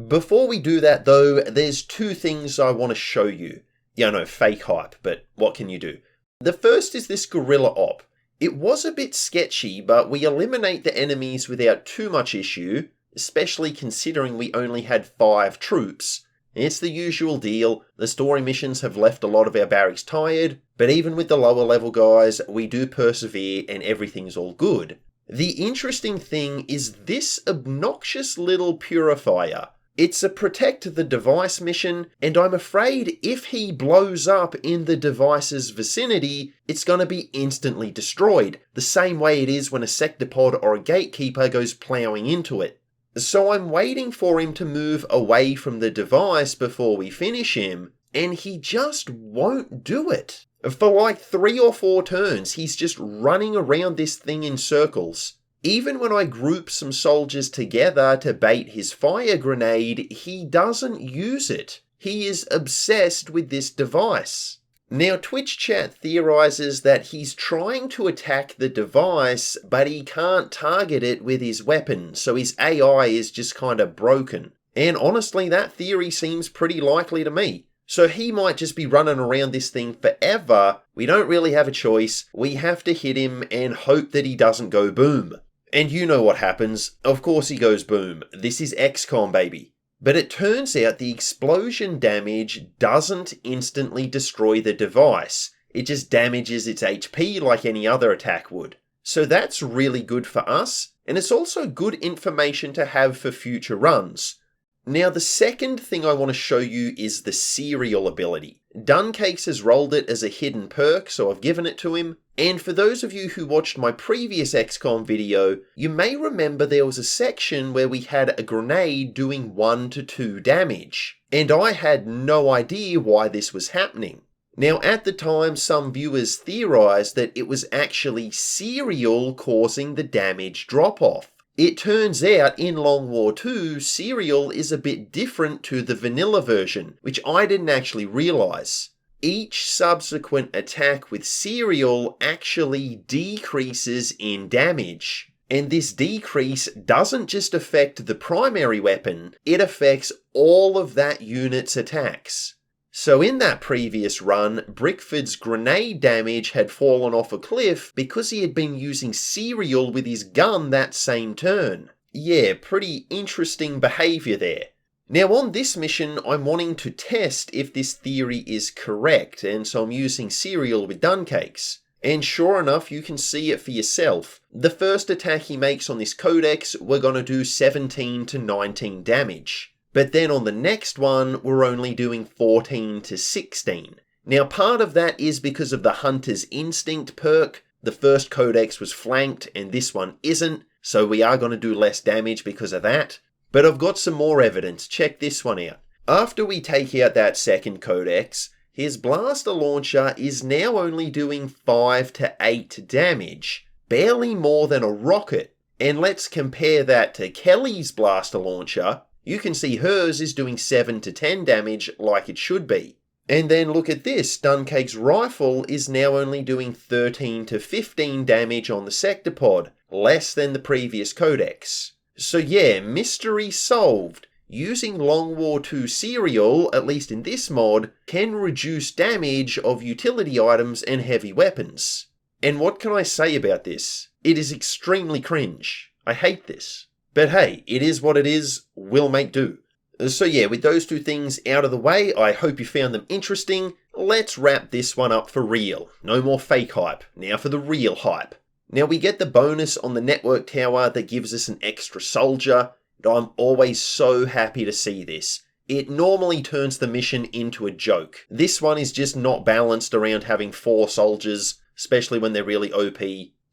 Before we do that though, there's two things I want to show you. Yeah, no, fake hype, but what can you do? The first is this guerrilla op. It was a bit sketchy, but we eliminate the enemies without too much issue, especially considering we only had 5 troops. It's the usual deal, the story missions have left a lot of our barracks tired, but even with the lower level guys, we do persevere and everything's all good. The interesting thing is this obnoxious little purifier. It's a protect the device mission, and I'm afraid if he blows up in the device's vicinity, it's going to be instantly destroyed, the same way it is when a sector pod or a gatekeeper goes ploughing into it. So I'm waiting for him to move away from the device before we finish him, and he just won't do it. For like 3 or 4 turns, he's just running around this thing in circles. Even when I group some soldiers together to bait his fire grenade, he doesn't use it. He is obsessed with this device. Now, Twitch chat theorizes that he's trying to attack the device, but he can't target it with his weapon, so his AI is just kind of broken. And honestly, that theory seems pretty likely to me. So he might just be running around this thing forever. We don't really have a choice. We have to hit him and hope that he doesn't go boom. And you know what happens. Of course he goes boom. This is XCOM, baby. But it turns out the explosion damage doesn't instantly destroy the device. It just damages its HP like any other attack would. So that's really good for us, and it's also good information to have for future runs. Now the second thing I want to show you is the serial ability. Duncakes has rolled it as a hidden perk, so I've given it to him. And for those of you who watched my previous XCOM video, you may remember there was a section where we had a grenade doing 1 to 2 damage. And I had no idea why this was happening. Now at the time, some viewers theorized that it was actually serial causing the damage drop-off. It turns out in Long War 2, serial is a bit different to the vanilla version, which I didn't actually realise. Each subsequent attack with serial actually decreases in damage. And this decrease doesn't just affect the primary weapon, it affects all of that unit's attacks. So in that previous run, Brickford's grenade damage had fallen off a cliff because he had been using serial with his gun that same turn. Yeah, pretty interesting behaviour there. Now on this mission, I'm wanting to test if this theory is correct, and so I'm using serial with Duncakes. And sure enough, you can see it for yourself. The first attack he makes on this codex, we're going to do 17 to 19 damage. But then on the next one, we're only doing 14 to 16. Now part of that is because of the Hunter's Instinct perk. The first codex was flanked and this one isn't, so we are going to do less damage because of that. But I've got some more evidence, check this one out. After we take out that second codex, his blaster launcher is now only doing 5 to 8 damage, barely more than a rocket. And let's compare that to Kelly's blaster launcher. You can see hers is doing 7 to 10 damage like it should be. And then look at this, Duncake's rifle is now only doing 13 to 15 damage on the sector pod, less than the previous codex. So yeah, mystery solved. Using Long War 2 serial, at least in this mod, can reduce damage of utility items and heavy weapons. And what can I say about this? It is extremely cringe. I hate this. But hey, it is what it is, we'll make do. So yeah, with those two things out of the way, I hope you found them interesting. Let's wrap this one up for real. No more fake hype, now for the real hype. Now we get the bonus on the network tower that gives us an extra soldier, and I'm always so happy to see this. It normally turns the mission into a joke. This one is just not balanced around having 4 soldiers, especially when they're really OP.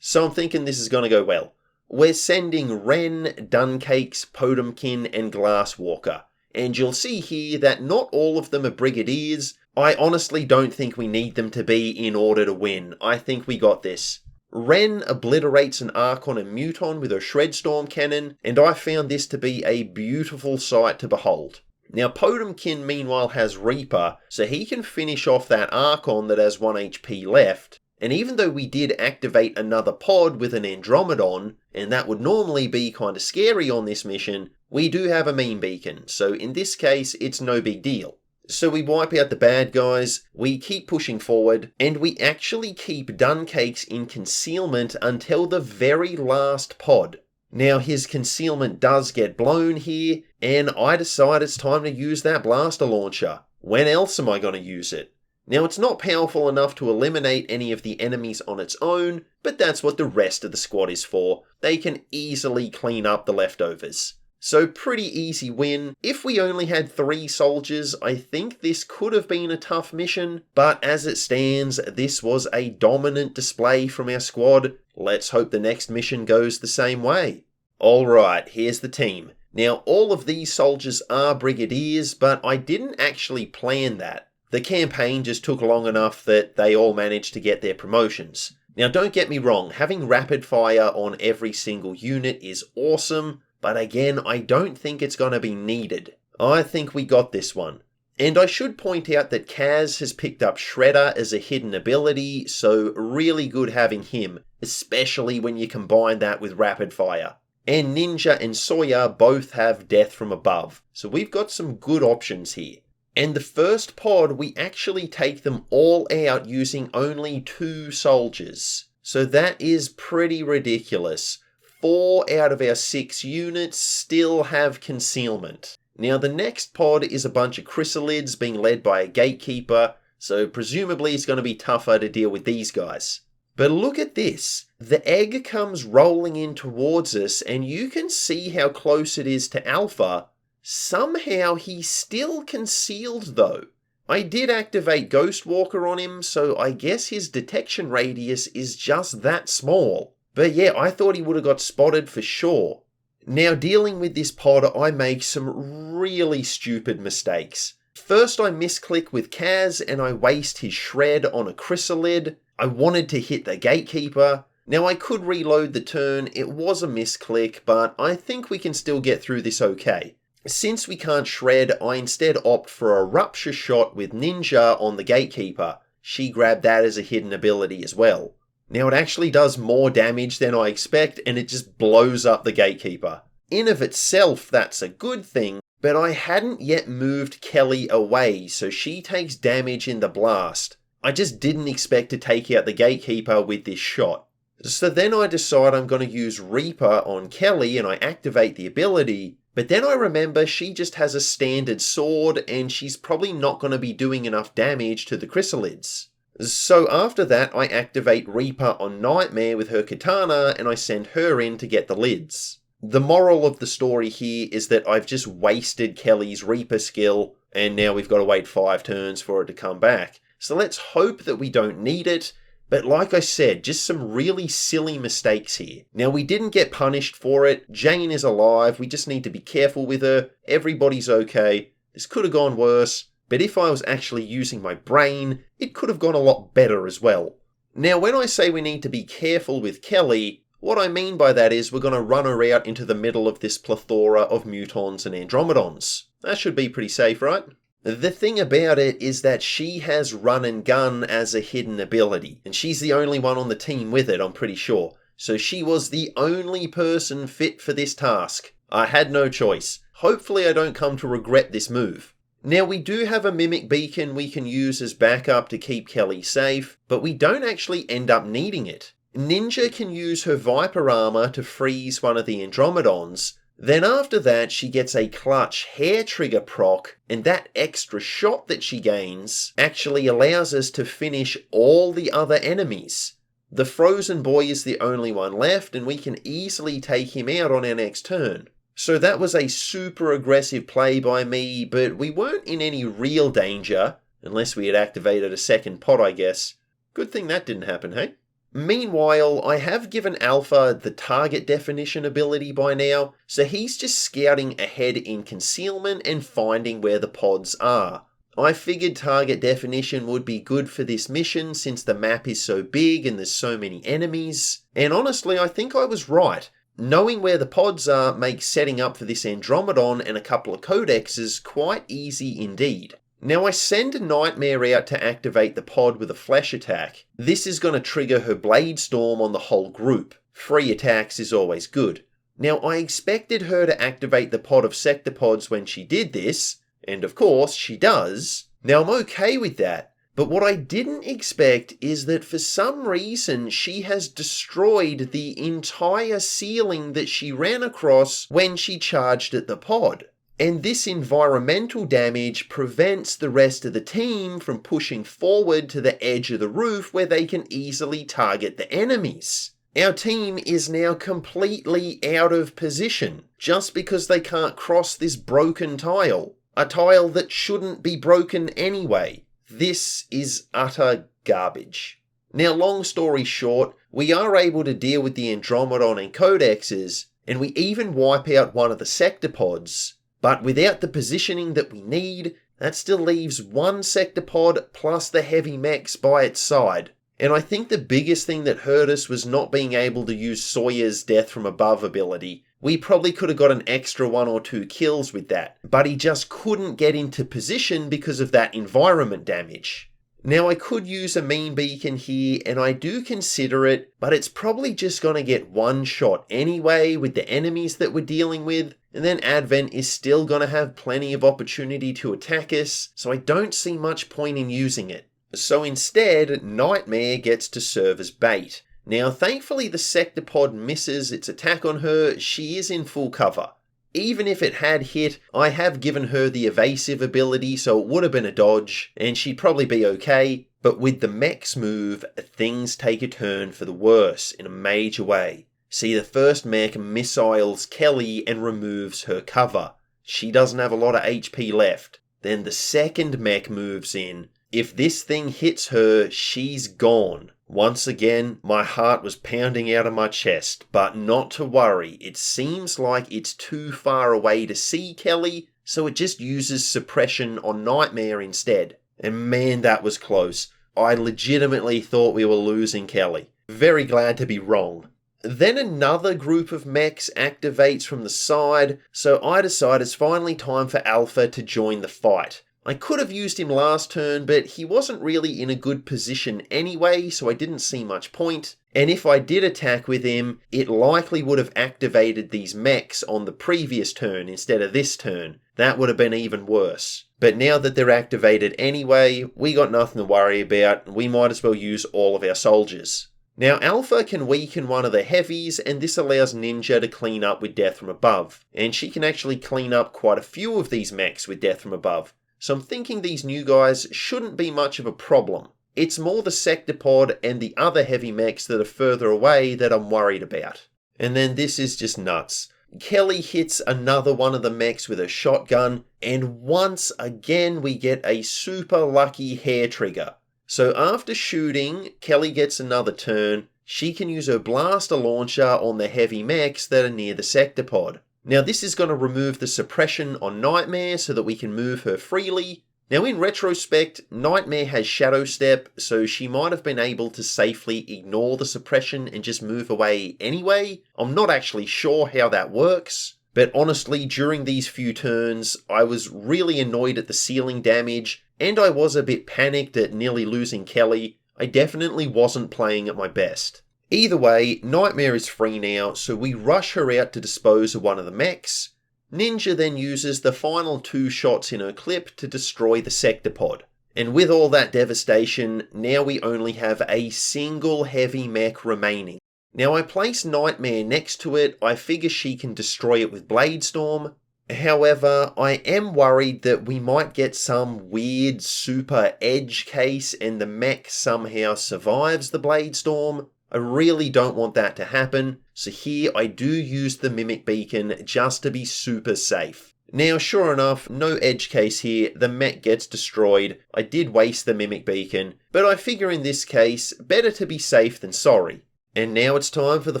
So I'm thinking this is going to go well. We're sending Ren, Duncakes, Potemkin, and Glasswalker. And you'll see here that not all of them are Brigadiers. I honestly don't think we need them to be in order to win. I think we got this. Ren obliterates an Archon and Muton with her Shredstorm cannon, and I found this to be a beautiful sight to behold. Now Potemkin meanwhile has Reaper, so he can finish off that Archon that has 1 HP left. And even though we did activate another pod with an Andromedon, and that would normally be kinda scary on this mission, we do have a meme beacon, so in this case it's no big deal. So we wipe out the bad guys, we keep pushing forward, and we actually keep Duncakes in concealment until the very last pod. Now his concealment does get blown here, and I decide it's time to use that blaster launcher. When else am I going to use it? Now it's not powerful enough to eliminate any of the enemies on its own, but that's what the rest of the squad is for. They can easily clean up the leftovers. So pretty easy win. If we only had 3 soldiers, I think this could have been a tough mission, but as it stands, this was a dominant display from our squad. Let's hope the next mission goes the same way. Alright, here's the team. Now all of these soldiers are Brigadiers, but I didn't actually plan that. The campaign just took long enough that they all managed to get their promotions. Now don't get me wrong, having rapid fire on every single unit is awesome, but again, I don't think it's going to be needed. I think we got this one. And I should point out that Kaz has picked up Shredder as a hidden ability, so really good having him, especially when you combine that with rapid fire. And Ninja and Sawyer both have Death from Above, so we've got some good options here. And the first pod, we actually take them all out using only 2 soldiers. So that is pretty ridiculous. 4 out of our 6 units still have concealment. Now the next pod is a bunch of chrysalids being led by a gatekeeper, so presumably it's going to be tougher to deal with these guys. But look at this. The egg comes rolling in towards us, and you can see how close it is to Alpha. Somehow he's still concealed though. I did activate Ghostwalker on him, so I guess his detection radius is just that small. But yeah, I thought he would have got spotted for sure. Now dealing with this pod, I make some really stupid mistakes. First I misclick with Kaz and I waste his shred on a chrysalid. I wanted to hit the gatekeeper. Now I could reload the turn, it was a misclick, but I think we can still get through this okay. Since we can't shred, I instead opt for a rupture shot with Ninja on the gatekeeper. She grabbed that as a hidden ability as well. Now it actually does more damage than I expect, and it just blows up the gatekeeper. In of itself, that's a good thing, but I hadn't yet moved Kelly away, so she takes damage in the blast. I just didn't expect to take out the gatekeeper with this shot. So then I decide I'm going to use Reaper on Kelly and I activate the ability, but then I remember she just has a standard sword and she's probably not going to be doing enough damage to the chrysalids. So after that I activate Reaper on Nightmare with her katana and I send her in to get the lids. The moral of the story here is that I've just wasted Kelly's Reaper skill and now we've got to wait 5 turns for it to come back. So let's hope that we don't need it. But like I said, just some really silly mistakes here. Now we didn't get punished for it. Jane is alive. We just need to be careful with her. Everybody's okay. This could have gone worse. but if I was actually using my brain, it could have gone a lot better as well. Now, when I say we need to be careful with Kelly, what I mean by that is we're going to run her out into the middle of this plethora of mutons and andromedons. That should be pretty safe, right? The thing about it is that she has run and gun as a hidden ability, and she's the only one on the team with it, I'm pretty sure. So she was the only person fit for this task. I had no choice. Hopefully I don't come to regret this move. Now, we do have a mimic beacon we can use as backup to keep Kelly safe, but we don't actually end up needing it. Ninja can use her Viper armor to freeze one of the Andromedons. Then after that, she gets a clutch hair trigger proc, and that extra shot that she gains actually allows us to finish all the other enemies. The Frozen Boy is the only one left, and we can easily take him out on our next turn. So that was a super aggressive play by me, but we weren't in any real danger, unless we had activated a second pod, I guess. Good thing that didn't happen, hey? Meanwhile, I have given Alpha the target definition ability by now, so he's just scouting ahead in concealment and finding where the pods are. I figured target definition would be good for this mission since the map is so big and there's so many enemies, and honestly I think I was right. Knowing where the pods are makes setting up for this Andromedon and a couple of codexes quite easy indeed. Now I send Nightmare out to activate the pod with a flash attack. This is going to trigger her Blade Storm on the whole group. Free attacks is always good. Now I expected her to activate the pod of Sectopods when she did this, and of course she does. Now I'm okay with that. But what I didn't expect is that for some reason she has destroyed the entire ceiling that she ran across when she charged at the pod. And this environmental damage prevents the rest of the team from pushing forward to the edge of the roof where they can easily target the enemies. Our team is now completely out of position just because they can't cross this broken tile. A tile that shouldn't be broken anyway. This is utter garbage. Now, long story short, we are able to deal with the Andromedon and codexes, and we even wipe out one of the sectopods, but without the positioning that we need, that still leaves one sectopod plus the heavy mechs by its side. And I think the biggest thing that hurt us was not being able to use Sawyer's Death from Above ability. We probably could have got an extra 1 or 2 kills with that, but he just couldn't get into position because of that environment damage. Now I could use a mean beacon here, and I do consider it, but it's probably just going to get one shot anyway with the enemies that we're dealing with, and then Advent is still going to have plenty of opportunity to attack us, so I don't see much point in using it. So instead, Nightmare gets to serve as bait. Now, thankfully the Sectopod misses its attack on her. She is in full cover. Even if it had hit, I have given her the evasive ability, so it would have been a dodge, and she'd probably be okay. But with the mech's move, things take a turn for the worse in a major way. See, the first mech missiles Kelly and removes her cover. She doesn't have a lot of HP left. Then the second mech moves in. If this thing hits her, she's gone. Once again, my heart was pounding out of my chest, but not to worry, it seems like it's too far away to see Kelly, so it just uses suppression on Nightmare instead. And man, that was close. I legitimately thought we were losing Kelly. Very glad to be wrong. Then another group of mechs activates from the side, so I decide it's finally time for Alpha to join the fight. I could have used him last turn, but he wasn't really in a good position anyway, so I didn't see much point. And if I did attack with him, it likely would have activated these mechs on the previous turn instead of this turn. That would have been even worse. But now that they're activated anyway, we got nothing to worry about, and we might as well use all of our soldiers. Now Alpha can weaken one of the heavies, and this allows Ninja to clean up with Death from Above. And she can actually clean up quite a few of these mechs with Death from Above. So I'm thinking these new guys shouldn't be much of a problem. It's more the Sectopod and the other heavy mechs that are further away that I'm worried about. And then this is just nuts. Kelly hits another one of the mechs with a shotgun, and once again we get a super lucky hair trigger. So after shooting, Kelly gets another turn. She can use her blaster launcher on the heavy mechs that are near the Sectopod. Now this is going to remove the suppression on Nightmare so that we can move her freely. Now in retrospect, Nightmare has Shadow Step, so she might have been able to safely ignore the suppression and just move away anyway. I'm not actually sure how that works, but honestly during these few turns I was really annoyed at the ceiling damage, and I was a bit panicked at nearly losing Kelly. I definitely wasn't playing at my best. Either way, Nightmare is free now, so we rush her out to dispose of one of the mechs. Ninja then uses the final 2 shots in her clip to destroy the sector pod. And with all that devastation, now we only have a single heavy mech remaining. Now I place Nightmare next to it, I figure she can destroy it with Bladestorm. However, I am worried that we might get some weird super edge case and the mech somehow survives the Bladestorm. I really don't want that to happen, so here I do use the Mimic Beacon just to be super safe. Now sure enough, no edge case here, the mech gets destroyed. I did waste the Mimic Beacon, but I figure in this case, better to be safe than sorry. And now it's time for the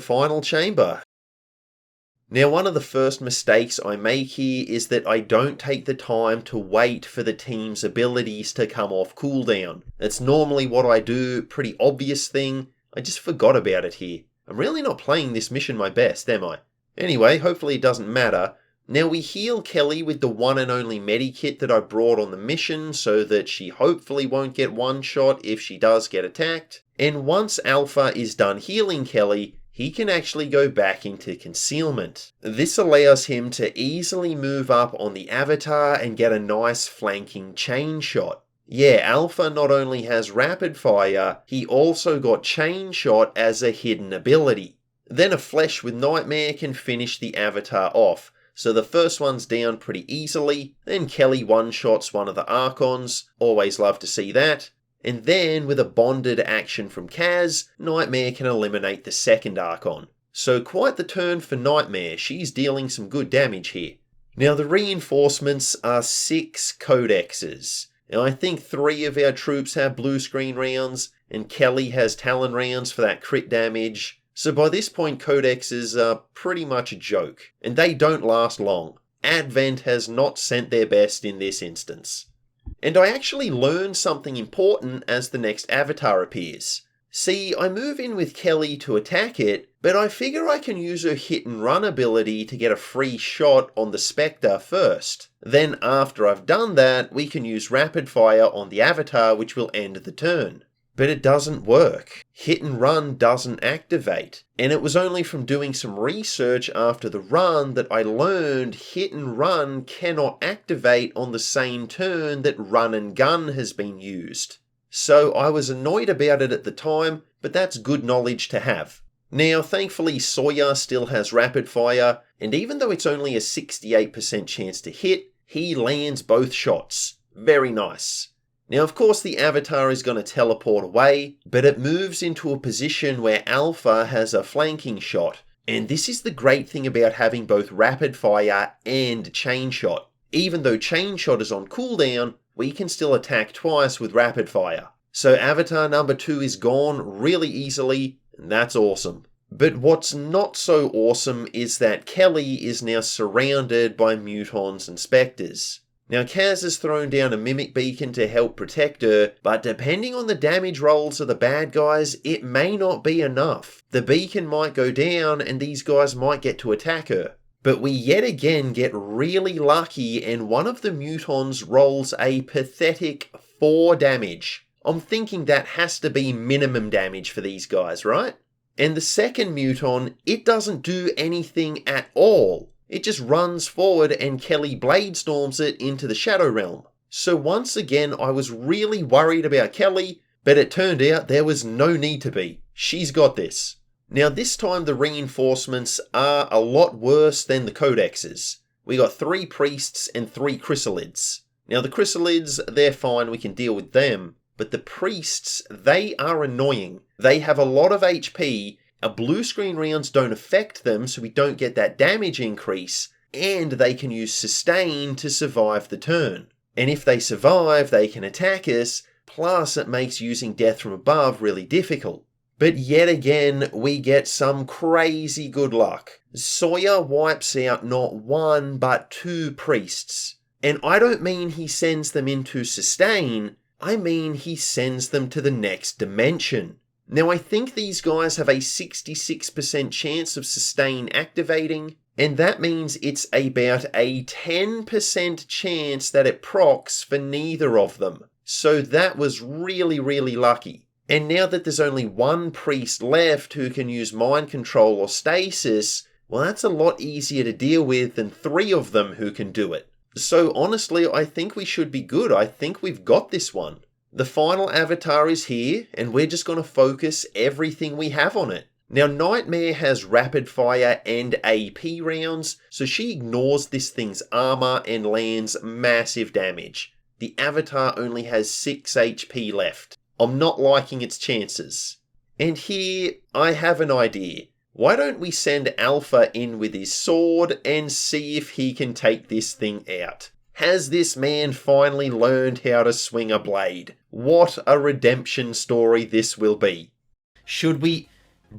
final chamber. Now one of the first mistakes I make here is that I don't take the time to wait for the team's abilities to come off cooldown. That's normally what I do, pretty obvious thing. I just forgot about it here. I'm really not playing this mission my best, am I? Anyway, hopefully it doesn't matter. Now we heal Kelly with the one and only medikit that I brought on the mission so that she hopefully won't get one shot if she does get attacked. And once Alpha is done healing Kelly, he can actually go back into concealment. This allows him to easily move up on the avatar and get a nice flanking chain shot. Yeah, Alpha not only has rapid fire, he also got chain shot as a hidden ability. Then a flesh with Nightmare can finish the avatar off, so the first one's down pretty easily, then Kelly one-shots one of the Archons, always love to see that, and then with a bonded action from Kaz, Nightmare can eliminate the second Archon. So quite the turn for Nightmare, she's dealing some good damage here. Now the reinforcements are 6 codexes. Now I think 3 of our troops have blue screen rounds, and Kelly has Talon rounds for that crit damage. So by this point codexes are pretty much a joke, and they don't last long. Advent has not sent their best in this instance. And I actually learned something important as the next avatar appears. See, I move in with Kelly to attack it, but I figure I can use her hit and run ability to get a free shot on the Spectre first. Then after I've done that, we can use rapid fire on the avatar which will end the turn. But it doesn't work. Hit and run doesn't activate. And it was only from doing some research after the run that I learned hit and run cannot activate on the same turn that run and gun has been used. So I was annoyed about it at the time, but that's good knowledge to have. Now thankfully Sawyer still has rapid fire, and even though it's only a 68% chance to hit, he lands both shots. Very nice. Now of course the avatar is going to teleport away, but it moves into a position where Alpha has a flanking shot. And this is the great thing about having both rapid fire and chain shot. Even though chain shot is on cooldown, we can still attack twice with rapid fire. So avatar number 2 is gone really easily, and that's awesome. But what's not so awesome is that Kelly is now surrounded by mutons and spectres. Now Kaz has thrown down a Mimic Beacon to help protect her, but depending on the damage rolls of the bad guys, it may not be enough. The beacon might go down and these guys might get to attack her. But we yet again get really lucky and one of the mutons rolls a pathetic 4 damage. I'm thinking that has to be minimum damage for these guys, right? And the second muton, it doesn't do anything at all. It just runs forward and Kelly Bladestorms it into the Shadow Realm. So once again, I was really worried about Kelly, but it turned out there was no need to be. She's got this. Now this time the reinforcements are a lot worse than the codexes. We got 3 priests and 3 chrysalids. Now the chrysalids, they're fine, we can deal with them. But the priests, they are annoying. They have a lot of HP, our blue screen rounds don't affect them so we don't get that damage increase, and they can use sustain to survive the turn. And if they survive, they can attack us, plus it makes using death from above really difficult. But yet again, we get some crazy good luck. Sawyer wipes out not 1 but 2 priests. And I don't mean he sends them into sustain, I mean he sends them to the next dimension. Now I think these guys have a 66% chance of sustain activating, and that means it's about a 10% chance that it procs for neither of them. So that was really, really lucky. And now that there's only one priest left who can use mind control or stasis, well, that's a lot easier to deal with than 3 of them who can do it. So honestly, I think we should be good. I think we've got this one. The final avatar is here, and we're just going to focus everything we have on it. Now, Nightmare has rapid fire and AP rounds, so she ignores this thing's armor and lands massive damage. The avatar only has 6 HP left. I'm not liking its chances. And here, I have an idea. Why don't we send Alpha in with his sword and see if he can take this thing out? Has this man finally learned how to swing a blade? What a redemption story this will be. Should we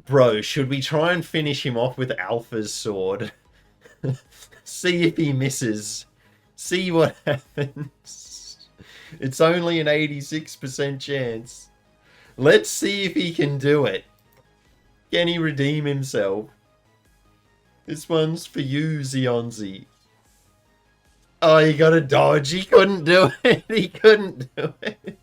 try and finish him off with Alpha's sword? See if he misses. See what happens. It's only an 86% chance. Let's see if he can do it. Can he redeem himself? This one's for you, Zionzi. Oh, he got a dodge. He couldn't do it. He couldn't do it.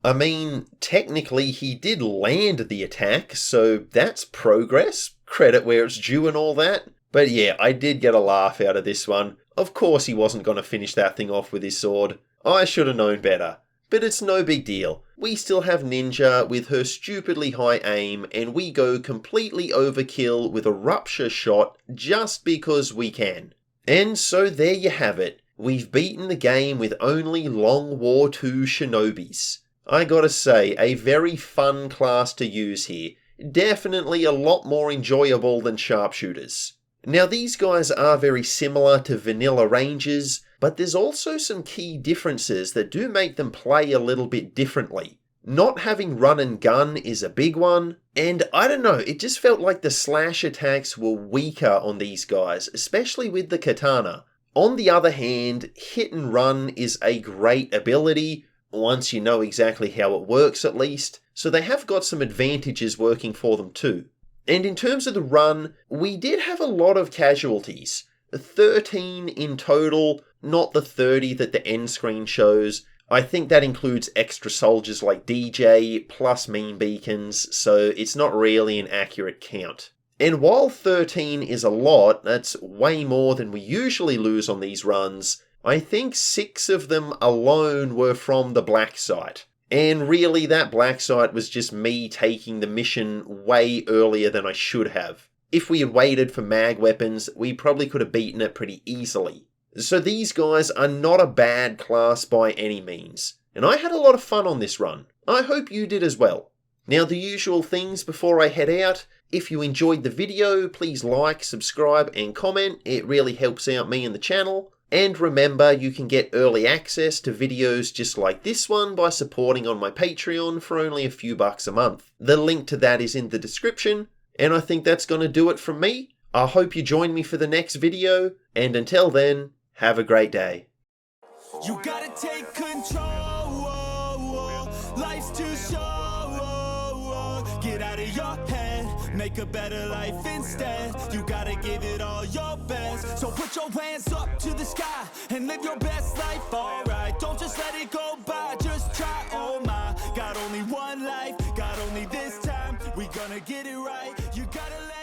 I mean, technically he did land the attack, so that's progress. Credit where it's due and all that. But yeah, I did get a laugh out of this one. Of course he wasn't going to finish that thing off with his sword. I should have known better. But it's no big deal. We still have Ninja with her stupidly high aim, and we go completely overkill with a rupture shot just because we can. And so there you have it. We've beaten the game with only Long War 2 Shinobis. I gotta say, a very fun class to use here. Definitely a lot more enjoyable than sharpshooters. Now these guys are very similar to vanilla rangers, but there's also some key differences that do make them play a little bit differently. Not having run and gun is a big one, and I don't know, it just felt like the slash attacks were weaker on these guys, especially with the katana. On the other hand, hit and run is a great ability, once you know exactly how it works at least, so they have got some advantages working for them too. And in terms of the run, we did have a lot of casualties. 13 in total, not the 30 that the end screen shows. I think that includes extra soldiers like DJ, plus meme beacons, so it's not really an accurate count. And while 13 is a lot, that's way more than we usually lose on these runs, I think 6 of them alone were from the black site. And really that black site was just me taking the mission way earlier than I should have. If we had waited for mag weapons, we probably could have beaten it pretty easily. So these guys are not a bad class by any means. And I had a lot of fun on this run. I hope you did as well. Now the usual things before I head out. If you enjoyed the video, please like, subscribe and comment. It really helps out me and the channel. And remember, you can get early access to videos just like this one by supporting on my Patreon for only a few bucks a month. The link to that is in the description. And I think that's going to do it from me. I hope you join me for the next video. And until then, have a great day. You gotta take control. Life's too short. Get out of your head. Make a better life instead. You gotta give it all your best. So put your hands up to the sky and live your best life, alright. Don't just let it go by, just try, oh my. Got only one life, got only this time. We gonna get it right. You gotta let